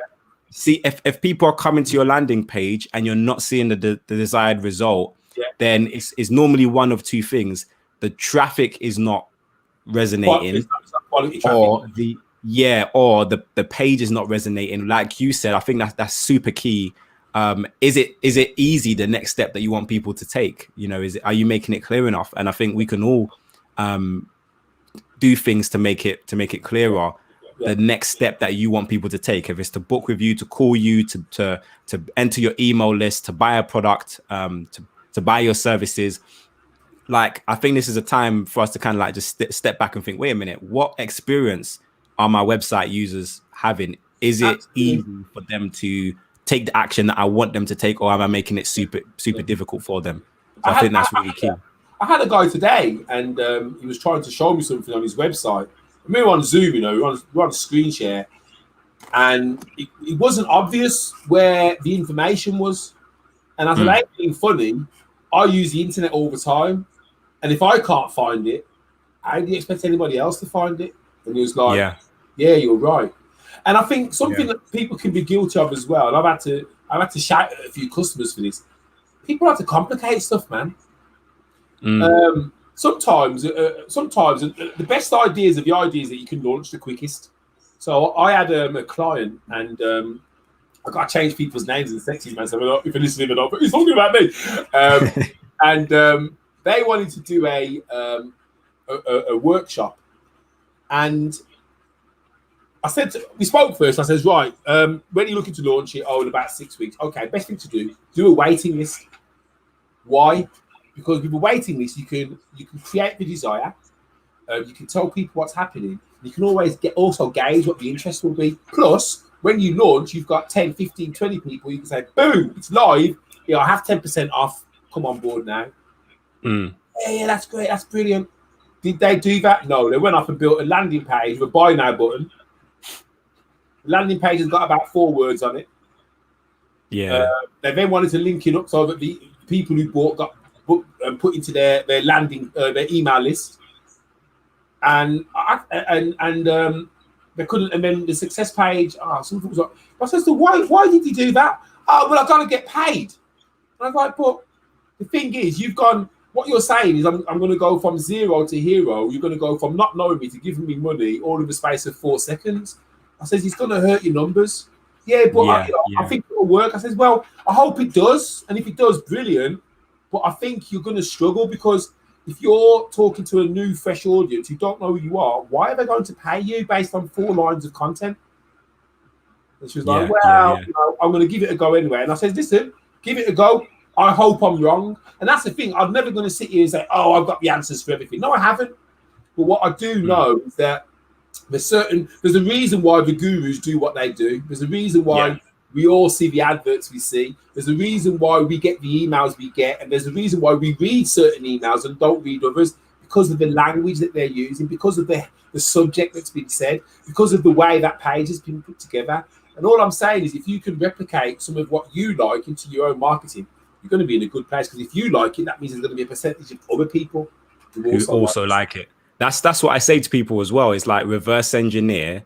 See, if people are coming to your landing page and you're not seeing the desired result, then it's normally one of two things. The traffic is not resonating, or the page is not resonating. Like you said, I think that's super key. Is it easy, the next step that you want people to take? Are you making it clear enough? And I think we can all do things to make it clearer. The next step that you want people to take, if it's to book with you, to call you, to enter your email list, to buy a product, to buy your services. Like, I think this is a time for us to kind of like just step back and think, wait a minute, what experience are my website users having? Is it easy for them to take the action that I want them to take, or am I making it super difficult for them? So I think that's really key. I had a guy today, and he was trying to show me something on his website. We were on Zoom, we were on a screen share, and it wasn't obvious where the information was. And as I being funny, I use the internet all the time, and if I can't find it, how do you expect anybody else to find it? And he was like, yeah, you're right. And I think something that people can be guilty of as well, and I've had to shout at a few customers for this. People have to complicate stuff, man. Sometimes the best ideas are the ideas that you can launch the quickest. So I had a client, and I got to change people's names and sexes, man. So if you're listening or not, but he's talking about me. And they wanted to do a workshop, and we spoke first. I says, right, when are you looking to launch it? Oh, in about 6 weeks. Okay, best thing to do a waiting list. Why? Because with a waiting list, you can create the desire. You can tell people what's happening. You can always also gauge what the interest will be. Plus, when you launch, you've got 10, 15, 20 people. You can say, boom, it's live. Yeah, I have 10% off. Come on board now. Yeah, that's great. That's brilliant. Did they do that? No, they went off and built a landing page with a buy now button. The landing page has got about 4 words on it. Yeah. They then wanted to link it up so that the people who bought got put into their landing their email list, and they couldn't. And then the success page. Something was like, I says, why did you do that? Oh, well, I got to get paid. And I was like, but the thing is, you've gone. What you're saying is, I'm going to go from 0 to hero. You're going to go from not knowing me to giving me money all in the space of 4 seconds. I says, it's going to hurt your numbers. Yeah, but I think it'll work. I says, well, I hope it does, and if it does, brilliant. But I think you're going to struggle, because if you're talking to a new, fresh audience who don't know who you are, why are they going to pay you based on 4 lines of content? And she was like, I'm going to give it a go anyway. And I said, listen, give it a go. I hope I'm wrong. And that's the thing. I'm never going to sit here and say, oh, I've got the answers for everything. No, I haven't. But what I do know is that there's a reason why the gurus do what they do. There's a reason why we all see the adverts we see. There's a reason why we get the emails we get. And there's a reason why we read certain emails and don't read others, because of the language that they're using, because of the subject that's been said, because of the way that page has been put together. And all I'm saying is, if you can replicate some of what you like into your own marketing, you're going to be in a good place. Because if you like it, that means there's going to be a percentage of other people who also like it. That's what I say to people as well. It's like, reverse engineer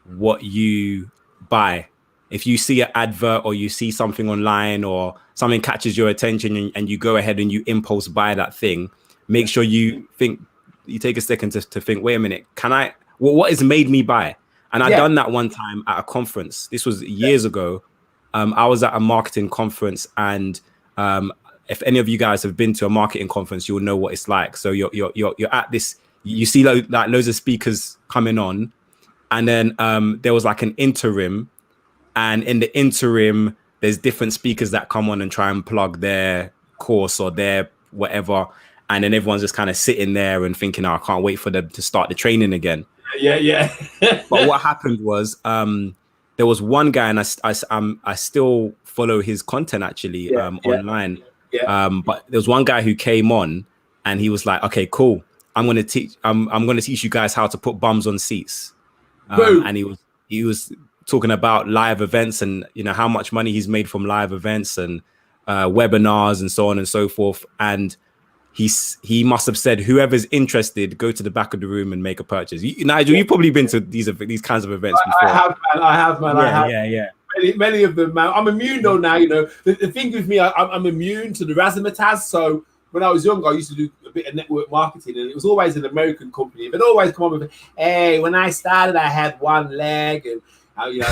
what you buy. If you see an advert or you see something online or something catches your attention and you go ahead and you impulse buy that thing, make sure you take a second to think, wait a minute, what has made me buy? And I done that one time at a conference. This was years ago. I was at a marketing conference, and if any of you guys have been to a marketing conference, you'll know what it's like. So you're at this, you see like loads of speakers coming on, And then there was like an interim, and in the interim, there's different speakers that come on and try and plug their course or their whatever. And then everyone's just kind of sitting there and thinking, oh, I can't wait for them to start the training again. Yeah. But what happened was there was one guy, and I still follow his content actually online. Yeah. But there was one guy who came on and he was like, okay, cool. I'm going to teach you guys how to put bums on seats. And he was talking about live events and, you know, how much money he's made from live events and webinars and so on and so forth. And he must have said, whoever's interested, go to the back of the room and make a purchase. Nigel, you've probably been to these kinds of events before. I have, man. Yeah. Many of them, man. I'm immune though now, you know. The thing with me, I'm immune to the razzmatazz. So when I was younger, I used to do a bit of network marketing, and it was always an American company. They'd always come on with, hey, when I started, I had one leg, and you know,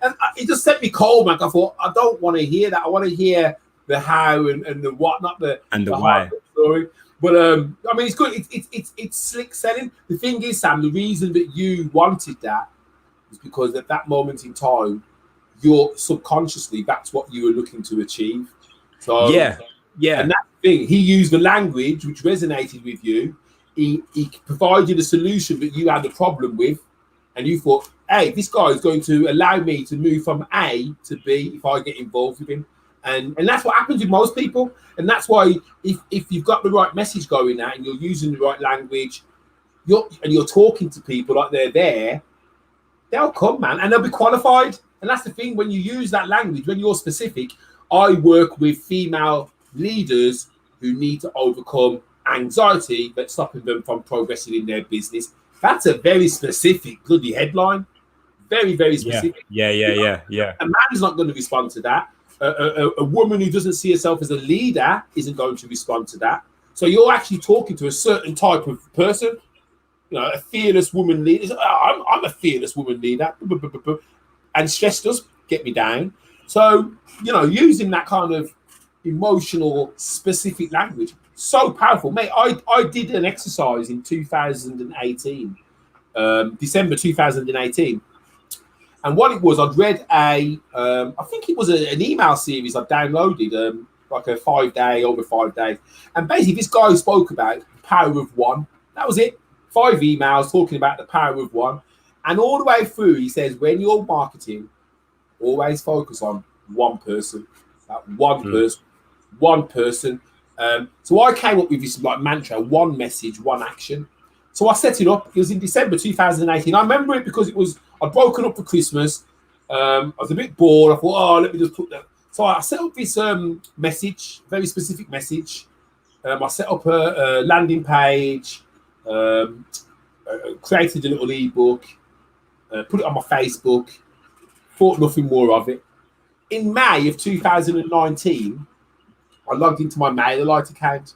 and it just set me cold, man. I thought, I don't want to hear that. I want to hear the how and the what, not the why story. But I mean, it's good. It's slick selling. The thing is, Sam, the reason that you wanted that is because at that moment in time, you're subconsciously, that's what you were looking to achieve. So yeah. And that thing, he used the language which resonated with you. He provided a solution that you had a problem with, and you thought, hey, this guy is going to allow me to move from A to B if I get involved with him. And that's what happens with most people. And that's why if you've got the right message going out and you're using the right language, you're talking to people like they're there, they'll come, man, and they'll be qualified. And that's the thing, when you use that language, when you're specific. I work with female leaders who need to overcome anxiety that's stopping them from progressing in their business. That's a very specific bloody headline. Very, very specific. Yeah. A man's not going to respond to that. A woman who doesn't see herself as a leader isn't going to respond to that. So you're actually talking to a certain type of person, you know, a fearless woman leader. I'm a fearless woman leader, and stress does get me down. So, you know, using that kind of emotional, specific language, so powerful, mate. I did an exercise in 2018, December 2018. And what it was, I'd read I think it was an email series I downloaded, like a 5 day, over 5 days. And basically this guy spoke about the power of one. That was it. 5 emails talking about the power of one. And all the way through, he says, when you're marketing, always focus on one person. One person. So I came up with this like mantra, one message, one action. So I set it up. It was in December 2018. I remember it because I'd broken up for Christmas. I was a bit bored. I thought, oh, let me just put that. So I set up this message, very specific message. I set up a landing page, created a little ebook, put it on my Facebook, thought nothing more of it. In May of 2019, I logged into my MailerLite account.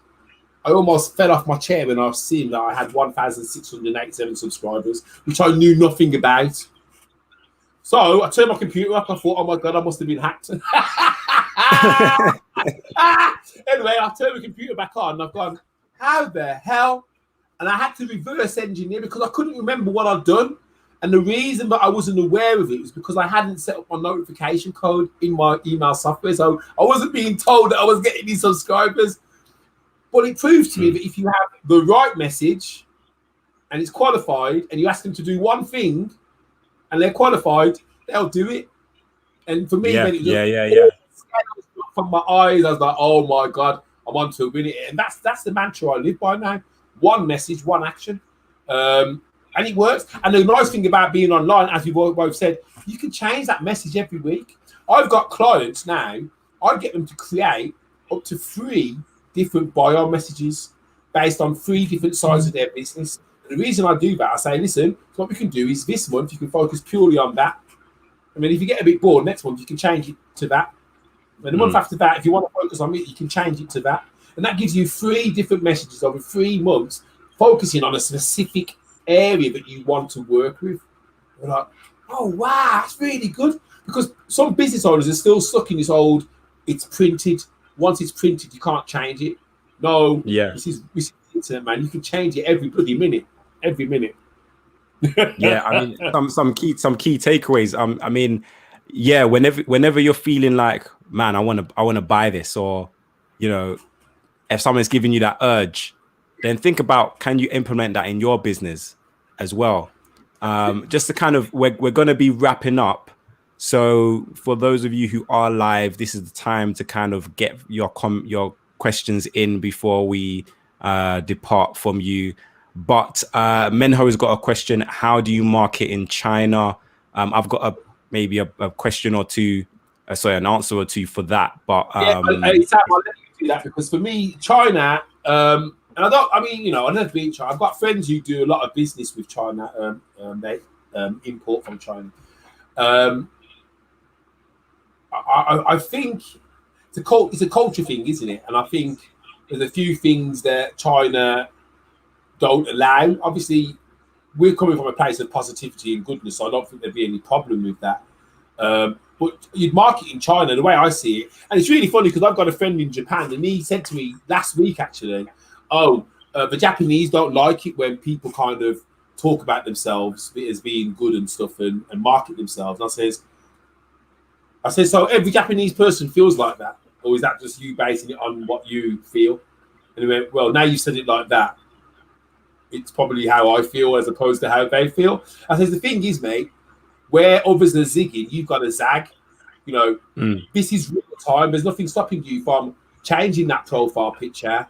I almost fell off my chair when I was seeing that I had 1,687 subscribers, which I knew nothing about. So I turned my computer up. I thought, oh my God, I must have been hacked. Anyway, I turned my computer back on and I've gone, how the hell? And I had to reverse engineer because I couldn't remember what I'd done. And the reason that I wasn't aware of it was because I hadn't set up my notification code in my email software. So I wasn't being told that I was getting these subscribers. But it proves to me that if you have the right message and it's qualified and you ask them to do one thing and they're qualified, they'll do it. And for me, from my eyes, I was like, oh my God, I'm on to a minute. And that's the mantra I live by now. One message, one action. And it works. And the nice thing about being online, as we've both said, you can change that message every week. I've got clients now, I get them to create up to 3 different bio messages based on 3 different sides of their business. And the reason I do that, I say, listen, what we can do is this month you can focus purely on that. I mean, if you get a bit bored, next month you can change it to that. And the month after that, if you want to focus on it, you can change it to that. And that gives you 3 different messages over 3 months, focusing on a specific area that you want to work with. You're like, oh wow, that's really good. Because some business owners are still stuck in this old, it's printed. Once it's printed, you can't change it. No, this is internet, man. You can change it every bloody minute. Every minute. Yeah, I mean, some key takeaways. I mean, yeah, whenever you're feeling like, man, I want to buy this, or you know, if someone's giving you that urge, then think about, can you implement that in your business as well? Just to kind of, we're going to be wrapping up. So for those of you who are live, this is the time to kind of get your questions in before we depart from you. But Menho has got a question. How do you market in China? I've got maybe a question or two, sorry, an answer or two for that. But Yeah, Sam, I'll let you do that because for me, China, and I mean, you know, I never been to China. I've got friends who do a lot of business with China. They import from China. Um, I think it's a culture thing, isn't it? And I think there's a few things that China don't allow. Obviously, we're coming from a place of positivity and goodness, so I don't think there'd be any problem with that. But you'd market in China, the way I see it, and it's really funny because I've got a friend in Japan, and he said to me last week actually, "Oh, the Japanese don't like it when people kind of talk about themselves as being good and stuff and market themselves." And I said, so every Japanese person feels like that, or is that just you basing it on what you feel? And he went, well, now you said it like that, it's probably how I feel as opposed to how they feel. I said, the thing is, mate, where others are zigging, you've got to zag. You know, This is real time. There's nothing stopping you from changing that profile picture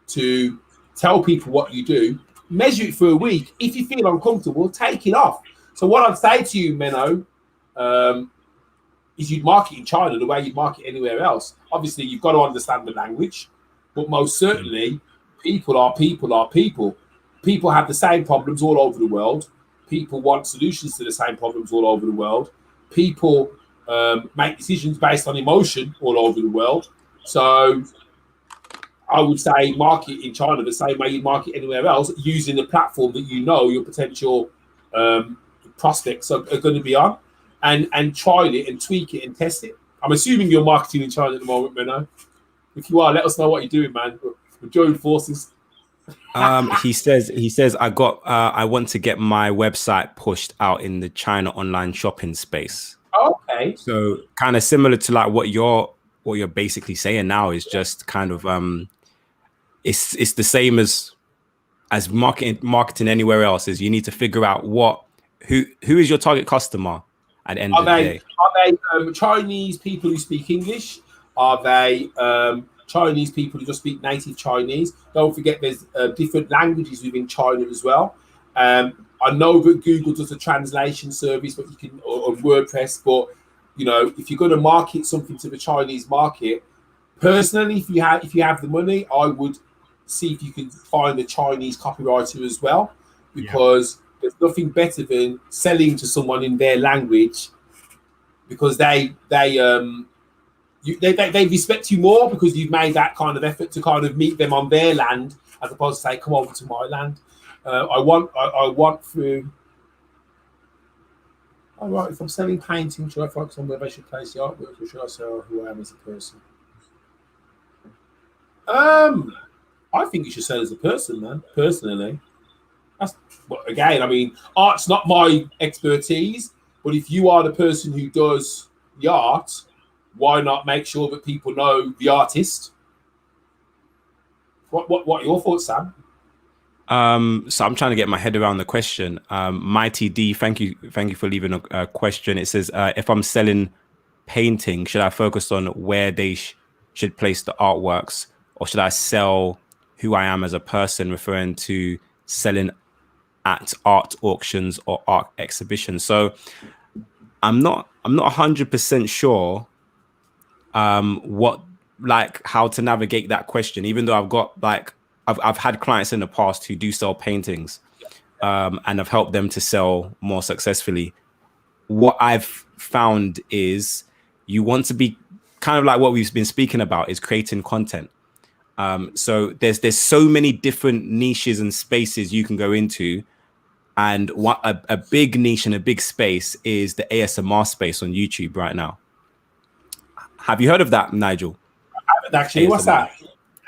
to tell people what you do. Measure it for a week. If you feel uncomfortable, take it off. So what I'd say to you, Menno, is you'd market in China the way you'd market anywhere else. Obviously, you've got to understand the language, but most certainly, people are people. People have the same problems all over the world. People want solutions to the same problems all over the world. People make decisions based on emotion all over the world. So I would say market in China the same way you market anywhere else, using the platform that you know your potential prospects are going to be on, and try it and tweak it and test it. I'm assuming you're marketing in China at the moment, Menno. If you are, let us know what you're doing, man. We're joining forces. He says I want to get my website pushed out in the China online shopping space. Okay. So kind of similar to like what you're basically saying now is just kind of it's the same as marketing anywhere else. Is you need to figure out who is your target customer at the end of the day. Are they Chinese people who speak English? Are they Chinese people who just speak native Chinese? Don't forget there's different languages within China as well. I know that Google does a translation service, but you can or WordPress. But you know, if you're going to market something to the Chinese market, personally, if you have the money, I would see if you can find a Chinese copywriter as well, because there's nothing better than selling to someone in their language, because they respect you more because you've made that kind of effort to kind of meet them on their land as opposed to say, come over to my land. I want through. All right, if I'm selling painting, should I focus on where they should place the artwork, or should I sell who I am as a person? I think you should sell as a person, man. Personally, but again, I mean, art's not my expertise. But if you are the person who does the art, why not make sure that people know the artist? What are your thoughts, Sam? So I'm trying to get my head around the question. Mighty D, thank you for leaving a question. It says, if I'm selling painting, should I focus on where they should place the artworks, or should I sell who I am as a person, referring to selling at art auctions or art exhibitions? So I'm not 100% sure how to navigate that question, even though I've got I've had clients in the past who do sell paintings, and I've helped them to sell more successfully. What I've found is you want to be kind of like what we've been speaking about, is creating content. So there's so many different niches and spaces you can go into. And a big niche and a big space is the ASMR space on YouTube right now. Have you heard of that, Nigel? I haven't actually. ASMR. What's that?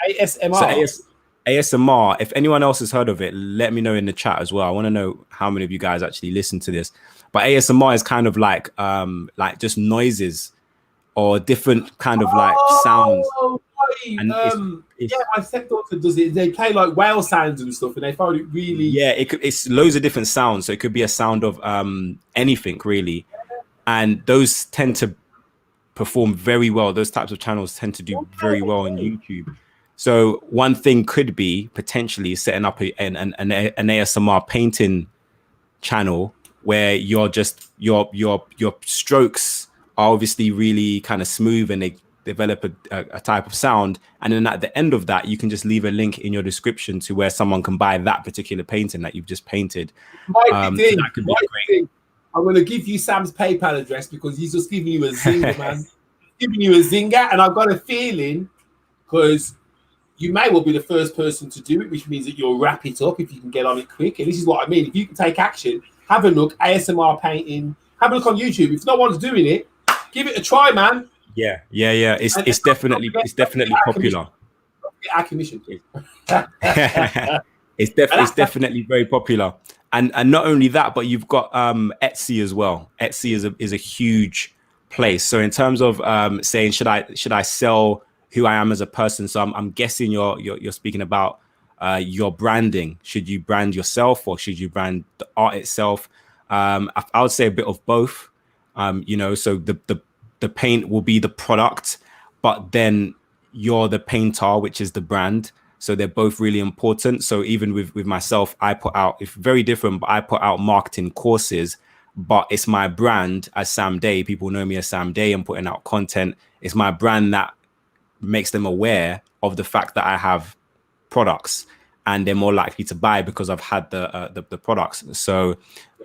ASMR. ASMR, if anyone else has heard of it, let me know in the chat as well. I want to know how many of you guys actually listen to this. But ASMR is kind of like just noises or different kind of like sounds. Right. And Yeah, my stepdaughter does it. They play like whale sounds and stuff, and they find it really. Yeah, it's loads of different sounds. So it could be a sound of anything really, and those tend to perform very well. Those types of channels tend to do very well on YouTube. So one thing could be potentially setting up an ASMR painting channel where your strokes are obviously really kind of smooth and they develop a type of sound, and then at the end of that you can just leave a link in your description to where someone can buy that particular painting that you've just painted. So that could be great. I'm going to give you Sam's PayPal address because he's just giving you a zinger, man. Giving you a zinger, and I've got a feeling because you may well be the first person to do it, which means that you'll wrap it up if you can get on it quick. And this is what I mean. If you can take action, have a look, ASMR painting, have a look on YouTube. If no one's doing it, give it a try, man. Yeah. It's definitely popular. Our commission. It's definitely very popular. And not only that, but you've got Etsy as well. Etsy is a huge place. So in terms of saying should I sell who I am as a person, so I'm guessing you're speaking about your branding. Should you brand yourself or should you brand the art itself? I would say a bit of both. So the paint will be the product, but then you're the painter, which is the brand. So they're both really important. So even with myself, I put out, it's very different, but I put out marketing courses, but it's my brand as Sam Day. People know me as Sam Day. I'm putting out content. It's my brand that makes them aware of the fact that I have products, and they're more likely to buy because I've had the products. So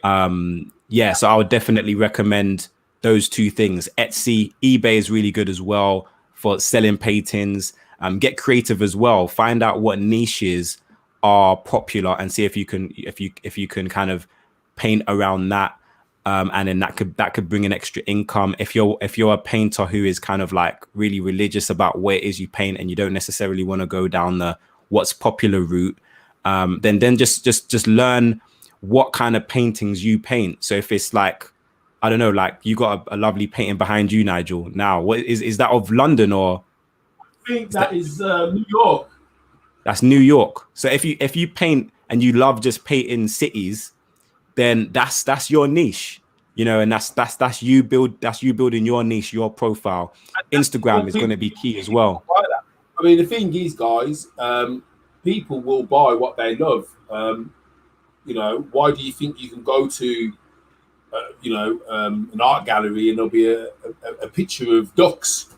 so I would definitely recommend those two things. Etsy, eBay is really good as well for selling paintings. Get creative as well. Find out what niches are popular and see if you can kind of paint around that. And then that could bring an extra income. If you're a painter who is kind of like really religious about where it is you paint and you don't necessarily want to go down the what's popular route, then just learn what kind of paintings you paint. So if it's like, I don't know, like you got a lovely painting behind you, Nigel. Now, what is that of London or? I think that is New York. That's New York. So if you paint and you love just painting cities, then that's your niche, and that's you building your niche, your profile. Instagram is going to be key as well. I mean, the thing is, guys, people will buy what they love. Why do you think you can go to, an art gallery and there'll be a picture of ducks,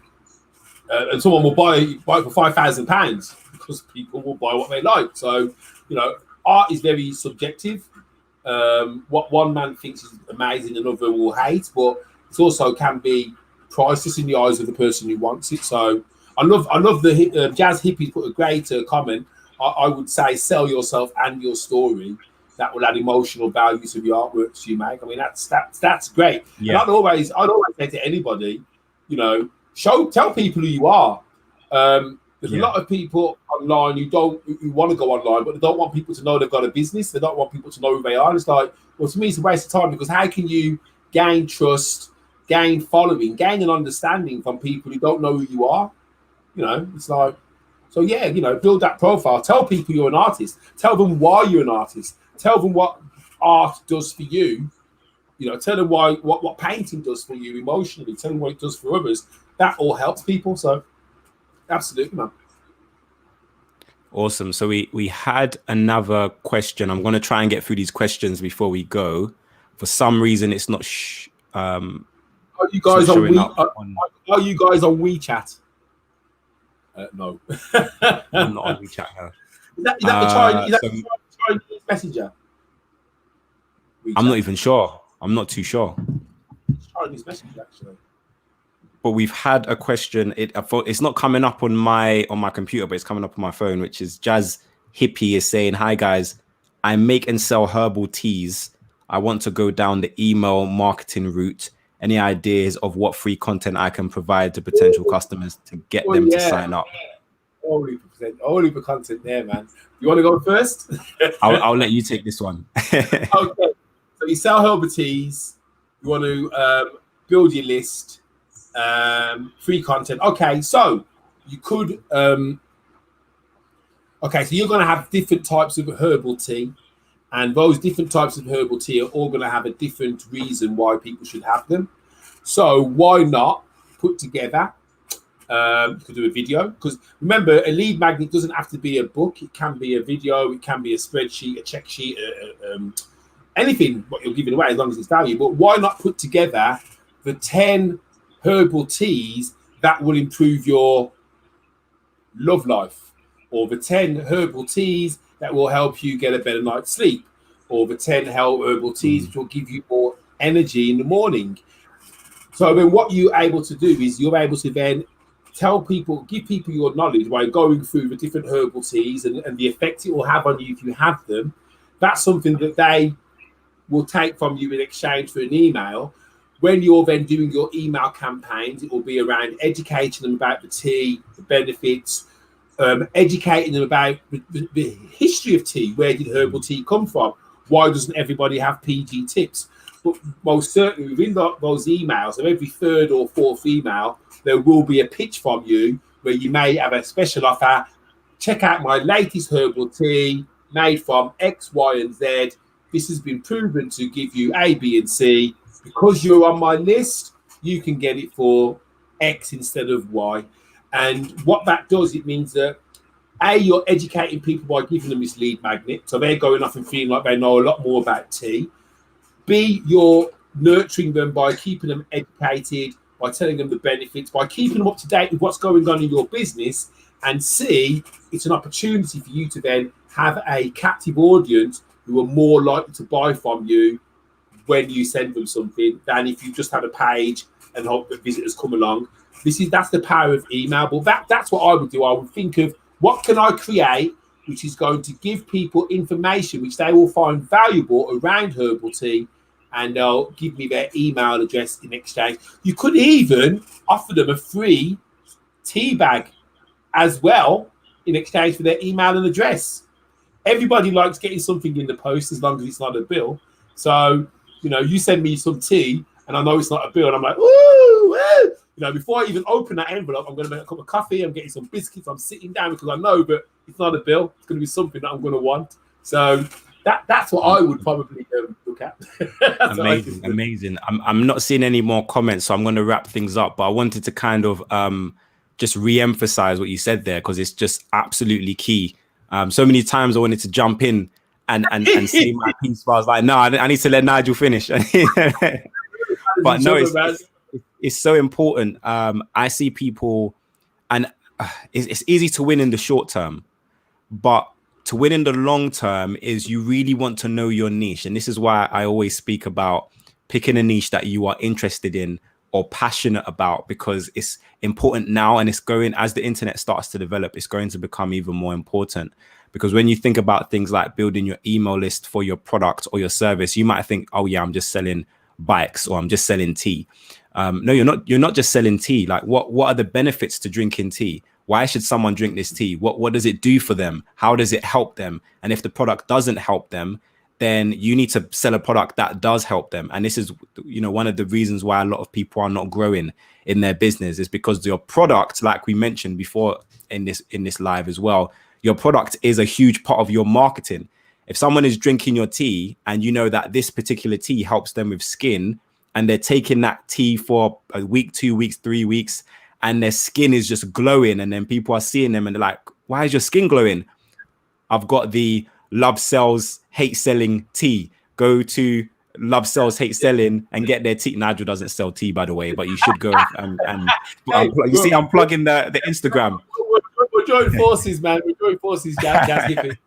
and someone will buy it for £5,000 because people will buy what they like. So, art is very subjective. What one man thinks is amazing, another will hate, but it also can be priceless in the eyes of the person who wants it. So I love the Jazz Hippies put a great comment. I would say sell yourself and your story. That will add emotional value to the artworks you make. I mean, that's great. Yeah. And I'd always say to anybody, tell people who you are. There's a lot of people online who want to go online, but they don't want people to know they've got a business. They don't want people to know who they are. And it's like, well, to me, it's a waste of time, because how can you gain trust, gain following, gain an understanding from people who don't know who you are? It's like, so build that profile. Tell people you're an artist. Tell them why you're an artist. Tell them what art does for you. Tell them what painting does for you emotionally. Tell them what it does for others. That all helps people. So, absolutely, man. Awesome. So we had another question. I'm going to try and get through these questions before we go. For some reason, it's not. Are you guys on WeChat? No. I'm not on WeChat. No. Is that the Chinese messenger? WeChat? I'm not even sure. I'm not too sure. It's Chinese messenger, actually. But we've had a question. It's not coming up on my computer, but it's coming up on my phone, which is Jazz Hippie is saying, "Hi guys, I make and sell herbal teas. I want to go down the email marketing route. Any ideas of what free content I can provide to potential customers to get them to sign up?" Whole heap of content there, man. You want to go first? I'll let you take this one. Okay. So you sell herbal teas. You want to build your list. Free content. Okay, so you could. Okay, so you're going to have different types of herbal tea, and those different types of herbal tea are all going to have a different reason why people should have them. So why not put together? You could do a video, because remember, a lead magnet doesn't have to be a book. It can be a video. It can be a spreadsheet, a check sheet, anything what you're giving away, as long as it's value. But why not put together the 10 herbal teas that will improve your love life, or the 10 herbal teas that will help you get a better night's sleep, or the 10 herbal teas which will give you more energy in the morning. So then what you're able to do is you're able to then tell people, give people your knowledge by going through the different herbal teas and the effect it will have on you if you have them. That's something that they will take from you in exchange for an email. When you're then doing your email campaigns, it will be around educating them about the tea, the benefits, educating them about the history of tea. Where did herbal tea come from? Why doesn't everybody have PG tips? But most certainly within those emails, so every third or fourth email, there will be a pitch from you where you may have a special offer. Check out my latest herbal tea made from X, Y, and Z. This has been proven to give you A, B, and C. Because you're on my list, you can get it for X instead of Y. And what that does, it means that A, you're educating people by giving them this lead magnet. So they're going off and feeling like they know a lot more about tea. B, you're nurturing them by keeping them educated, by telling them the benefits, by keeping them up to date with what's going on in your business. And C, it's an opportunity for you to then have a captive audience who are more likely to buy from you when you send them something than if you just had a page and hope that visitors come along. That's the power of email. But that's what I would do. I would think of what can I create which is going to give people information which they will find valuable around herbal tea, and they'll give me their email address in exchange. You could even offer them a free tea bag as well in exchange for their email and address. Everybody likes getting something in the post as long as it's not a bill. So, you send me some tea and I know it's not a bill and I'm like, ooh, before I even open that envelope, I'm going to make a cup of coffee, I'm getting some biscuits, I'm sitting down because I know that it's not a bill. It's going to be something that I'm going to want. So that's what I would probably look at. Amazing. I'm not seeing any more comments, so I'm going to wrap things up. But I wanted to kind of just re-emphasize what you said there, because it's just absolutely key. So many times I wanted to jump in and say my piece, but I was like, no, I need to let Nigel finish. But no, it's so important. I see people, and it's easy to win in the short term, but to win in the long term is you really want to know your niche. And this is why I always speak about picking a niche that you are interested in or passionate about, because it's important now, and it's going, as the internet starts to develop, it's going to become even more important. Because when you think about things like building your email list for your product or your service, you might think, oh yeah, I'm just selling bikes or I'm just selling tea. No, you're not just selling tea. Like what are the benefits to drinking tea? Why should someone drink this tea? What does it do for them? How does it help them? And if the product doesn't help them, then you need to sell a product that does help them. And this is, one of the reasons why a lot of people are not growing in their business, is because your product, like we mentioned before in this live as well, your product is a huge part of your marketing. If someone is drinking your tea and you know that this particular tea helps them with skin, and they're taking that tea for a week, 2 weeks, 3 weeks, and their skin is just glowing, and then people are seeing them and they're like, why is your skin glowing? I've got the Love Sells Hate Selling tea. Go to Love Sells Hate Selling and get their tea. Nigel doesn't sell tea, by the way, but you should go and you see, I'm plugging the Instagram. We're joining forces, man. We're joining forces, Jazz Hippie.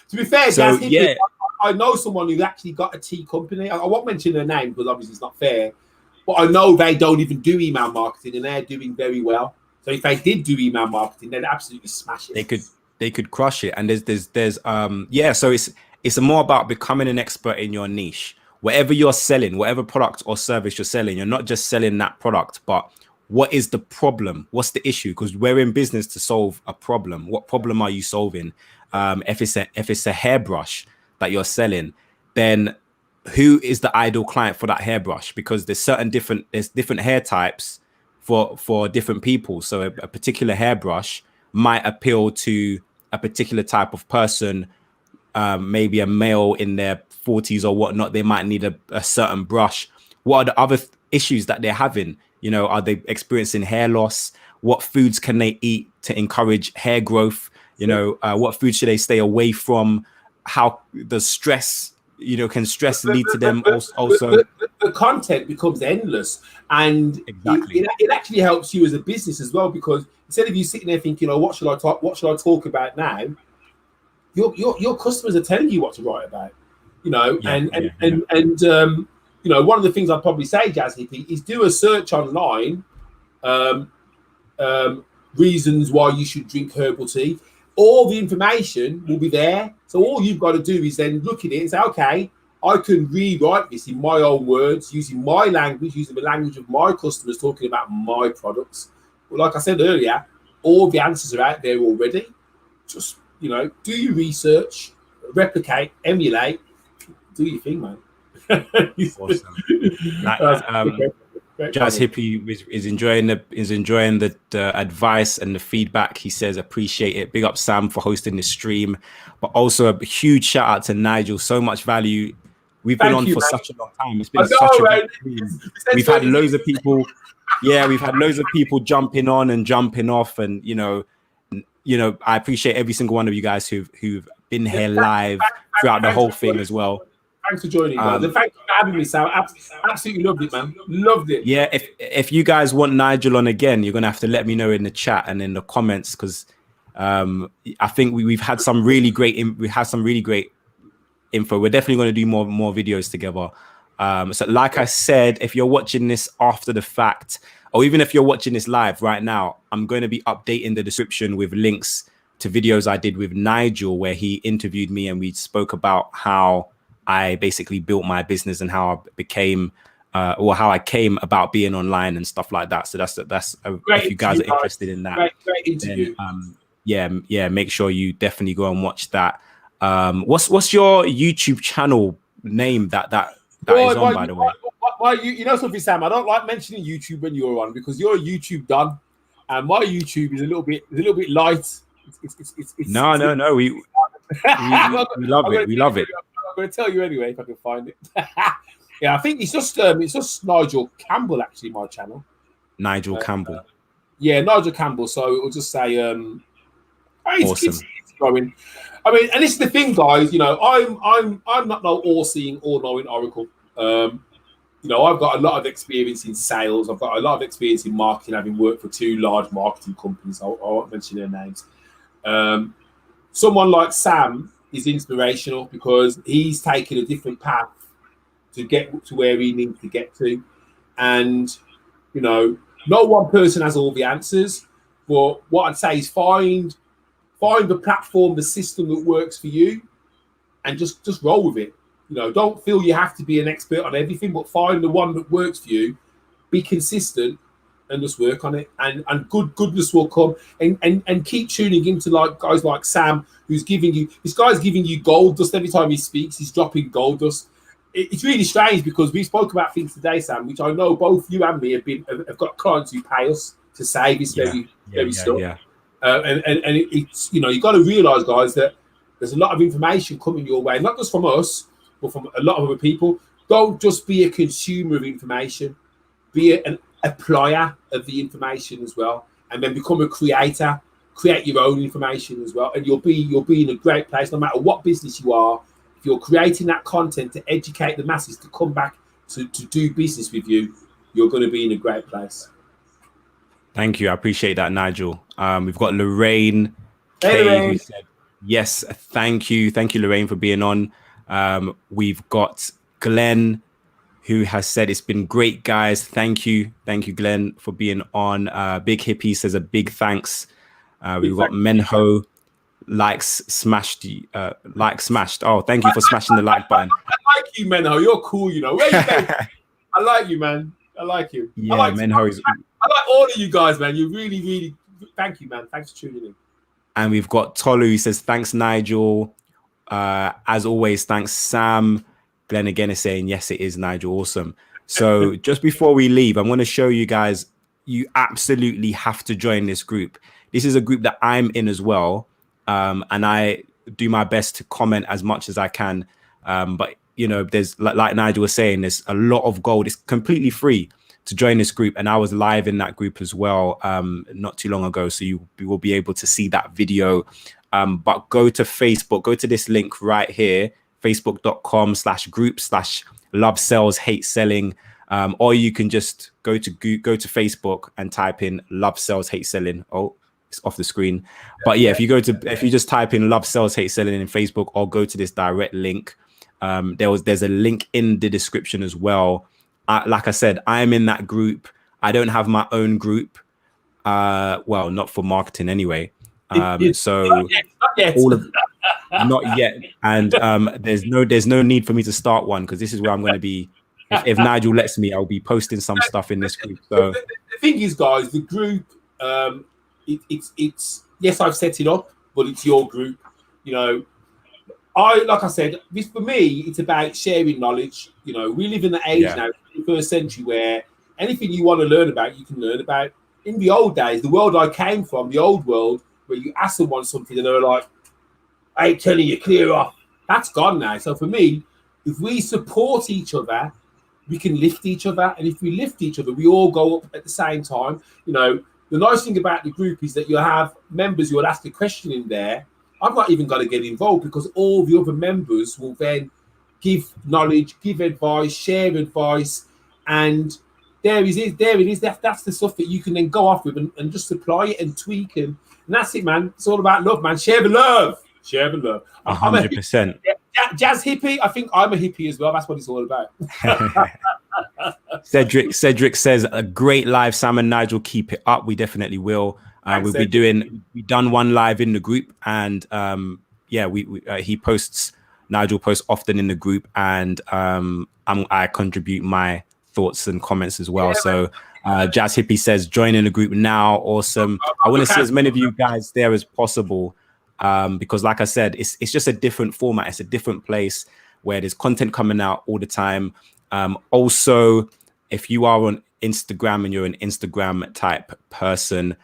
To be fair, Jazz Hippie, yeah. I know someone who actually got a tea company. I won't mention their name because obviously it's not fair. But I know they don't even do email marketing, and they're doing very well. So if they did do email marketing, they'd absolutely smash it. They could crush it. And there's so it's more about becoming an expert in your niche. Whatever you're selling, whatever product or service you're selling, you're not just selling that product, but what is the problem? What's the issue? Because we're in business to solve a problem. What problem are you solving? If it's a hairbrush that you're selling, then who is the ideal client for that hairbrush? Because there's different hair types for different people. So a particular hairbrush might appeal to a particular type of person, maybe a male in their 40s or whatnot. They might need a certain brush. What are the other issues that they're having? You know, are they experiencing hair loss? What foods can they eat to encourage hair growth? You know, what foods should they stay away from? How does stress, you know, can stress lead to them also? The content becomes endless, and exactly. it actually helps you as a business as well, because instead of you sitting there thinking, oh, what should I talk about now? Your customers are telling you what to write about, you know, and you know, one of the things I'd probably say, Jazz Hippie, is do a search online, reasons why you should drink herbal tea. All the information will be there. So all you've got to do is then look at it and say, okay, I can rewrite this in my own words, using my language, using the language of my customers, talking about my products. Well, like I said earlier, all the answers are out there already. Just, you know, do your research, replicate, emulate, do your thing, man. Awesome. Jazz Hippie is enjoying the advice and the feedback. He says appreciate it. Big up Sam for hosting this stream, but also a huge shout out to Nigel. So much value. We've been on for such a long time. It's been such a good stream. We've had loads of people. Yeah, we've had loads of people jumping on and jumping off, and you know, I appreciate every single one of you guys who've been here live throughout the whole thing as well. Thanks for joining, guys. And thank you for having me, Sam. Absolutely loved it, man. Loved it. Yeah, if you guys want Nigel on again, you're gonna have to let me know in the chat and in the comments, because I think we've had some really great info. We're definitely going to do more videos together. So like I said, if you're watching this after the fact, or even if you're watching this live right now, I'm going to be updating the description with links to videos I did with Nigel, where he interviewed me and we spoke about how I basically built my business and how I became or how I came about being online and stuff like that. So that's if you guys are interested in that, great interview. Then, yeah, make sure you definitely go and watch that. What's your YouTube channel name that is on, by the way? You know something, Sam? I don't like mentioning YouTube when you're on, because you're a YouTube done, and my YouTube is a little bit light. No. We love it. We love it. I'm going to tell you anyway if I can find it. Yeah, I think it's just Nigel Campbell, actually, my channel. Nigel Campbell. Yeah, Nigel Campbell. So it will just say, awesome. It's growing. I mean, and this is the thing, guys. You know, I'm not no all-seeing, all-knowing oracle. You know, I've got a lot of experience in sales. I've got a lot of experience in marketing, having worked for 2 large marketing companies. I won't mention their names. Someone like Sam is inspirational because he's taken a different path to get to where he needs to get to. And, you know, no one person has all the answers, but what I'd say is find the platform, the system that works for you, and just roll with it. You know, don't feel you have to be an expert on everything, but find the one that works for you, be consistent, and just work on it, and goodness will come, and keep tuning into like guys like Sam, who's giving you gold dust every time he speaks. He's dropping gold dust. It's really strange because we spoke about things today, Sam, which I know both you and me have got clients who pay us to say this very stuff. Yeah. And it's, you know, you got to realize, guys, that there's a lot of information coming your way, not just from us, but from a lot of other people. Don't just be a consumer of information, be an applier of the information as well, and then become a creator. Create your own information as well, and you'll be in a great place no matter what business you are. If you're creating that content to educate the masses to come back to do business with you, you're going to be in a great place. Thank you. I appreciate that, Nigel. We've got Lorraine Hey, Lorraine. who said, yes, thank you. Thank you, Lorraine, for being on. We've got Glenn, who has said, it's been great, guys. Thank you. Thank you, Glenn, for being on. Big Hippie says a big thanks. We've got Menho, smashed. Oh, thank you for smashing the like button. I like you, Menho. You're cool, you know. Where you going? I like you, man. I like you. Yeah, I like Menho is... I like all of you guys, man. You really, thank you, man. Thanks for tuning in. And we've got Tolu who says, thanks, Nigel. As always, thanks, Sam. Glenn again is saying, yes, it is, Nigel. Awesome. So just before we leave, I'm going to show you guys, you absolutely have to join this group. This is a group that I'm in as well. And I do my best to comment as much as I can. But, you know, there's like Nigel was saying, there's a lot of gold. It's completely free to join this group. And I was live in that group as well not too long ago. So you will be able to see that video. But go to Facebook, go to this link right here, facebook.com/group/love sells hate selling. Or you can just go to Facebook and type in love sells hate selling. Oh, it's off the screen. But yeah, if you just type in love sells hate selling in Facebook, or go to this direct link, there's a link in the description as well. Like I said, I'm in that group. I don't have my own group. Well, not for marketing anyway. So not yet. all of not yet. And there's no need for me to start one, because this is where I'm going to be. If Nigel lets me, I'll be posting some stuff in this group. So the thing is, guys, the group, it's yes, I've set it up, but it's your group. You know, like I said, this for me, it's about sharing knowledge. You know, we live in the age now, 21st century, where anything you want to learn about, you can learn about. In the old days, the world I came from, the old world, where you ask someone something and they're like, I ain't telling you, clear off. That's gone now. So for me, if we support each other, we can lift each other. And if we lift each other, we all go up at the same time. You know, the nice thing about the group is that you'll have members who will ask a question in there. I've not even got to get involved, because all the other members will then give knowledge, give advice, share advice. And there it is. That's the stuff that you can then go off with and just apply it and tweak. And that's it, man. It's all about love, man. Share the love. Share the love. 100%. Jazz hippie. I think I'm a hippie as well. That's what it's all about. Cedric says, a great live, Sam and Nigel. Keep it up. We definitely will. We've done one live in the group, and Nigel posts often in the group, and I contribute my thoughts and comments as well. So Jazz Hippie says, join in the group now. Awesome. I want to see as many of you guys there as possible, because like I said, it's just a different format. It's a different place where there's content coming out all the time. Also, if you are on Instagram and you're an Instagram type person,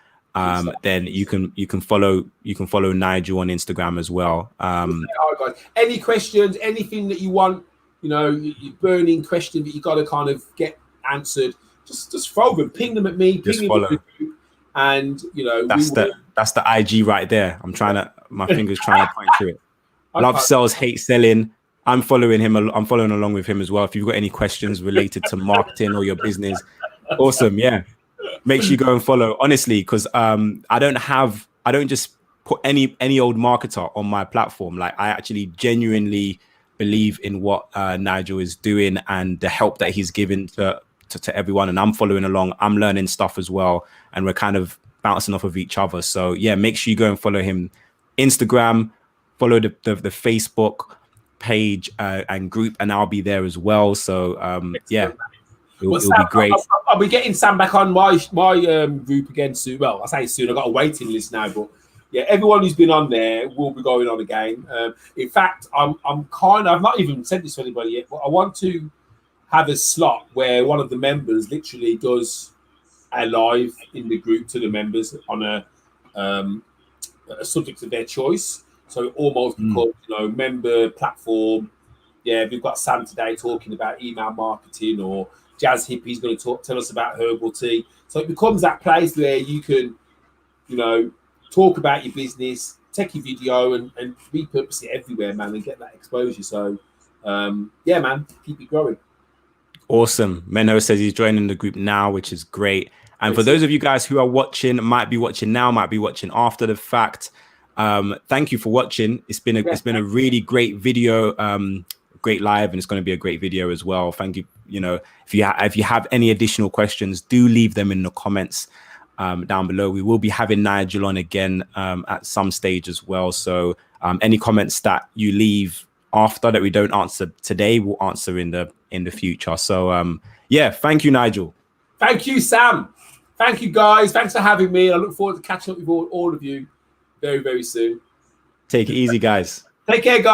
then you can follow Nigel on Instagram as well. Any questions, anything that you want, you know, your burning question that you got to kind of get answered, just throw them, ping them at me, just follow. And you know, that's the IG right there. My fingers trying to point to it. Love sells, hate selling. I'm following him. I'm following along with him as well. If you've got any questions related to marketing or your business, awesome. Yeah, make sure you go and follow. Honestly, because I don't just put any old marketer on my platform. Like, I actually genuinely believe in what Nigel is doing and the help that he's given to everyone. And I'm following along. I'm learning stuff as well, and we're kind of bouncing off of each other. So yeah, make sure you go and follow him. Instagram, follow the Facebook page and group, and I'll be there as well. So yeah, it'll be great. I'll be getting Sam back on my group again soon. Well, I say soon. I've got a waiting list now, but yeah, everyone who's been on there will be going on again. In fact, I've not even said this to anybody yet, but I want to have a slot where one of the members literally does a live in the group to the members on a subject of their choice. So almost called, you know, member platform. Yeah, we've got Sam today talking about email marketing, or Jazz Hippie's going to tell us about herbal tea. So it becomes that place where you can, you know, talk about your business, take your video and repurpose it everywhere, man, and get that exposure. So yeah, man, keep it growing. Awesome. Menno says he's joining the group now, which is great. And for those of you guys who are watching, might be watching now, might be watching after the fact, thank you for watching. It's been a really great video, great live, and it's going to be a great video as well. Thank you. You know, if you have any additional questions, do leave them in the comments down below. We will be having Nigel on again at some stage as well. So any comments that you leave after that we don't answer today, we'll answer in the future. So yeah, thank you, Nigel. Thank you, Sam. Thank you, guys. Thanks for having me. I look forward to catching up with all of you very, very soon. Take it easy, guys. Take care, guys.